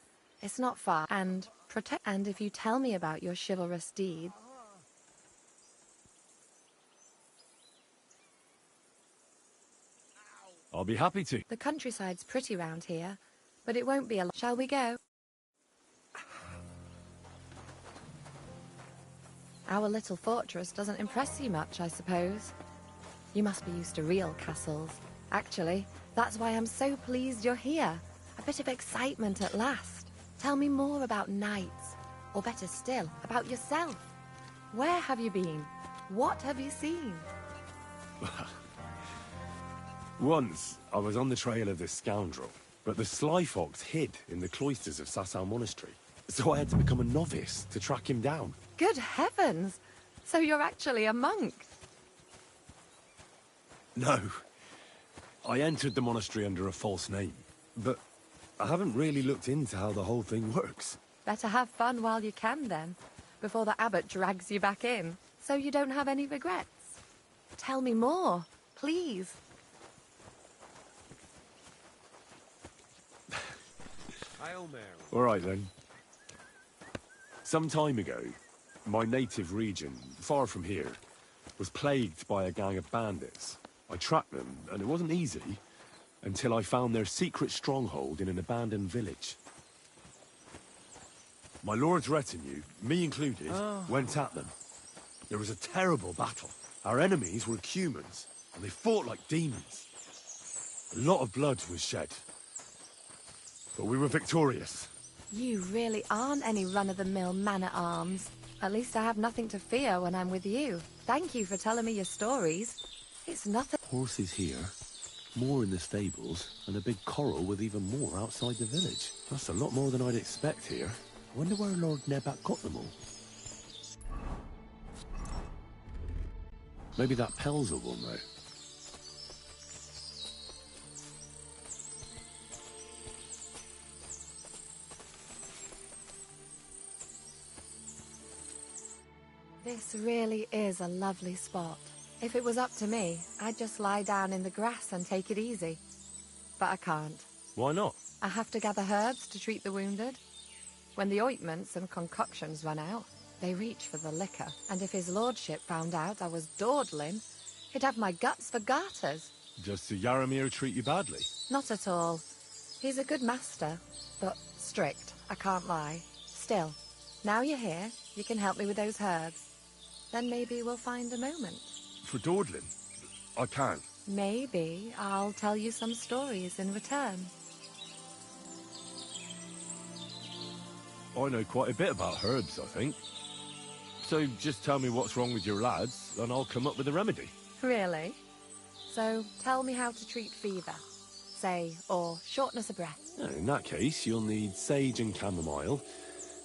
It's not far, and protect. And if you tell me about your chivalrous deeds... I'll be happy to. The countryside's pretty round here, but it won't be a lot. Shall we go? Our little fortress doesn't impress you much, I suppose. You must be used to real castles. Actually, that's why I'm so pleased you're here. A bit of excitement at last. Tell me more about knights, or better still, about yourself. Where have you been? What have you seen? Once, I was on the trail of this scoundrel, but the sly fox hid in the cloisters of Sasau Monastery. So I had to become a novice to track him down. Good heavens! So you're actually a monk? No. I entered the monastery under a false name, but I haven't really looked into how the whole thing works. Better have fun while you can, then, before the abbot drags you back in, so you don't have any regrets. Tell me more, please. All right, then. Some time ago, my native region, far from here, was plagued by a gang of bandits. I tracked them, and it wasn't easy, until I found their secret stronghold in an abandoned village. My lord's retinue, me included, went at them. There was a terrible battle. Our enemies were humans, and they fought like demons. A lot of blood was shed. But we were victorious. You really aren't any run-of-the-mill man-at-arms. At least I have nothing to fear when I'm with you. Thank you for telling me your stories. It's nothing... Horses here, more in the stables, and a big corral with even more outside the village. That's a lot more than I'd expect here. I wonder where Lord Nebat got them all. Maybe that Pelzer one, though. This really is a lovely spot. If it was up to me, I'd just lie down in the grass and take it easy. But I can't. Why not? I have to gather herbs to treat the wounded. When the ointments and concoctions run out, they reach for the liquor. And if his lordship found out I was dawdling, he'd have my guts for garters. Does Sir Yaramir treat you badly? Not at all. He's a good master, but strict, I can't lie. Still, now you're here, you can help me with those herbs. Then maybe we'll find a moment. For dawdling? I can. Maybe I'll tell you some stories in return. I know quite a bit about herbs, I think. So just tell me what's wrong with your lads, and I'll come up with a remedy. Really? So tell me how to treat fever, say, or shortness of breath. In that case, you'll need sage and chamomile,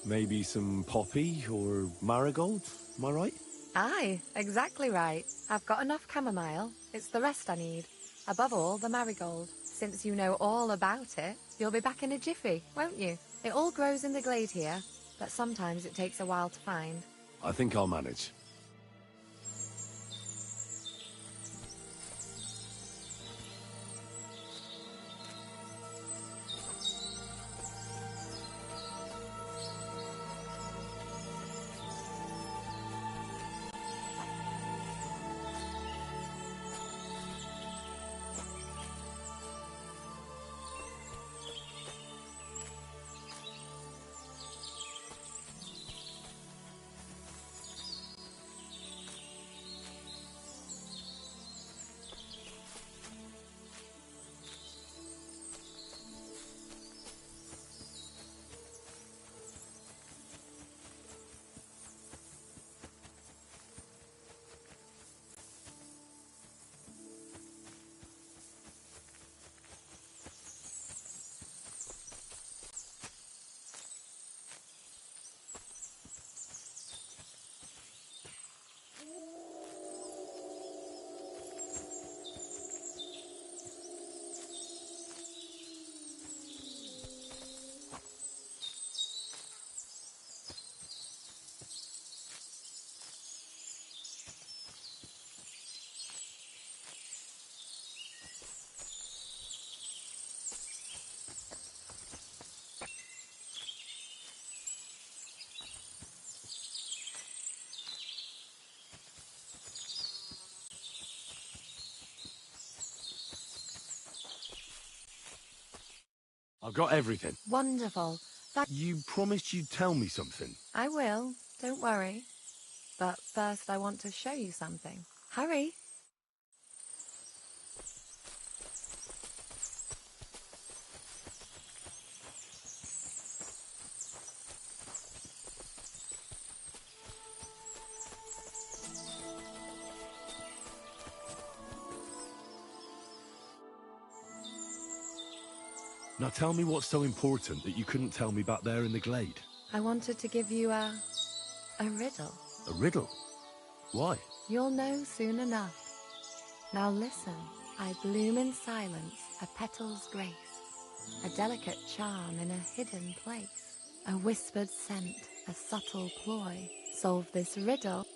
maybe some poppy or marigold, am I right? Aye, exactly right. I've got enough chamomile. It's the rest I need. Above all, the marigold. Since you know all about it, you'll be back in a jiffy, won't you? It all grows in the glade here, but sometimes it takes a while to find. I think I'll manage. I've got everything. Wonderful. You promised you'd tell me something. I will, don't worry. But first I want to show you something. Hurry! Now tell me what's so important that you couldn't tell me back there in the glade. I wanted to give you a riddle. A riddle? Why? You'll know soon enough. Now listen, I bloom in silence, a petal's grace, a delicate charm in a hidden place, a whispered scent, a subtle ploy. Solve this riddle.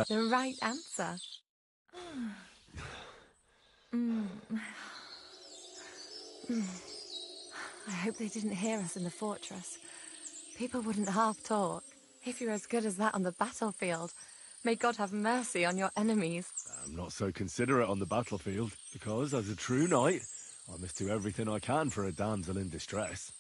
The right answer. I hope they didn't hear us in the fortress. People wouldn't half talk. If you're as good as that on the battlefield, may God have mercy on your enemies. I'm not so considerate on the battlefield, because as a true knight, I must do everything I can for a damsel in distress.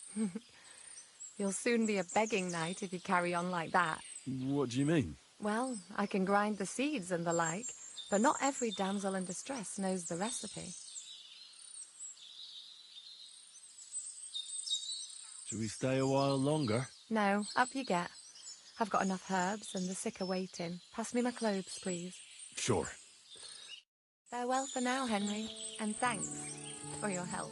You'll soon be a begging knight if you carry on like that. What do you mean? Well, I can grind the seeds and the like, but not every damsel in distress knows the recipe. Should we stay a while longer? No, up you get. I've got enough herbs and the sick are waiting. Pass me my clothes, please. Sure. Farewell for now, Henry, and thanks for your help.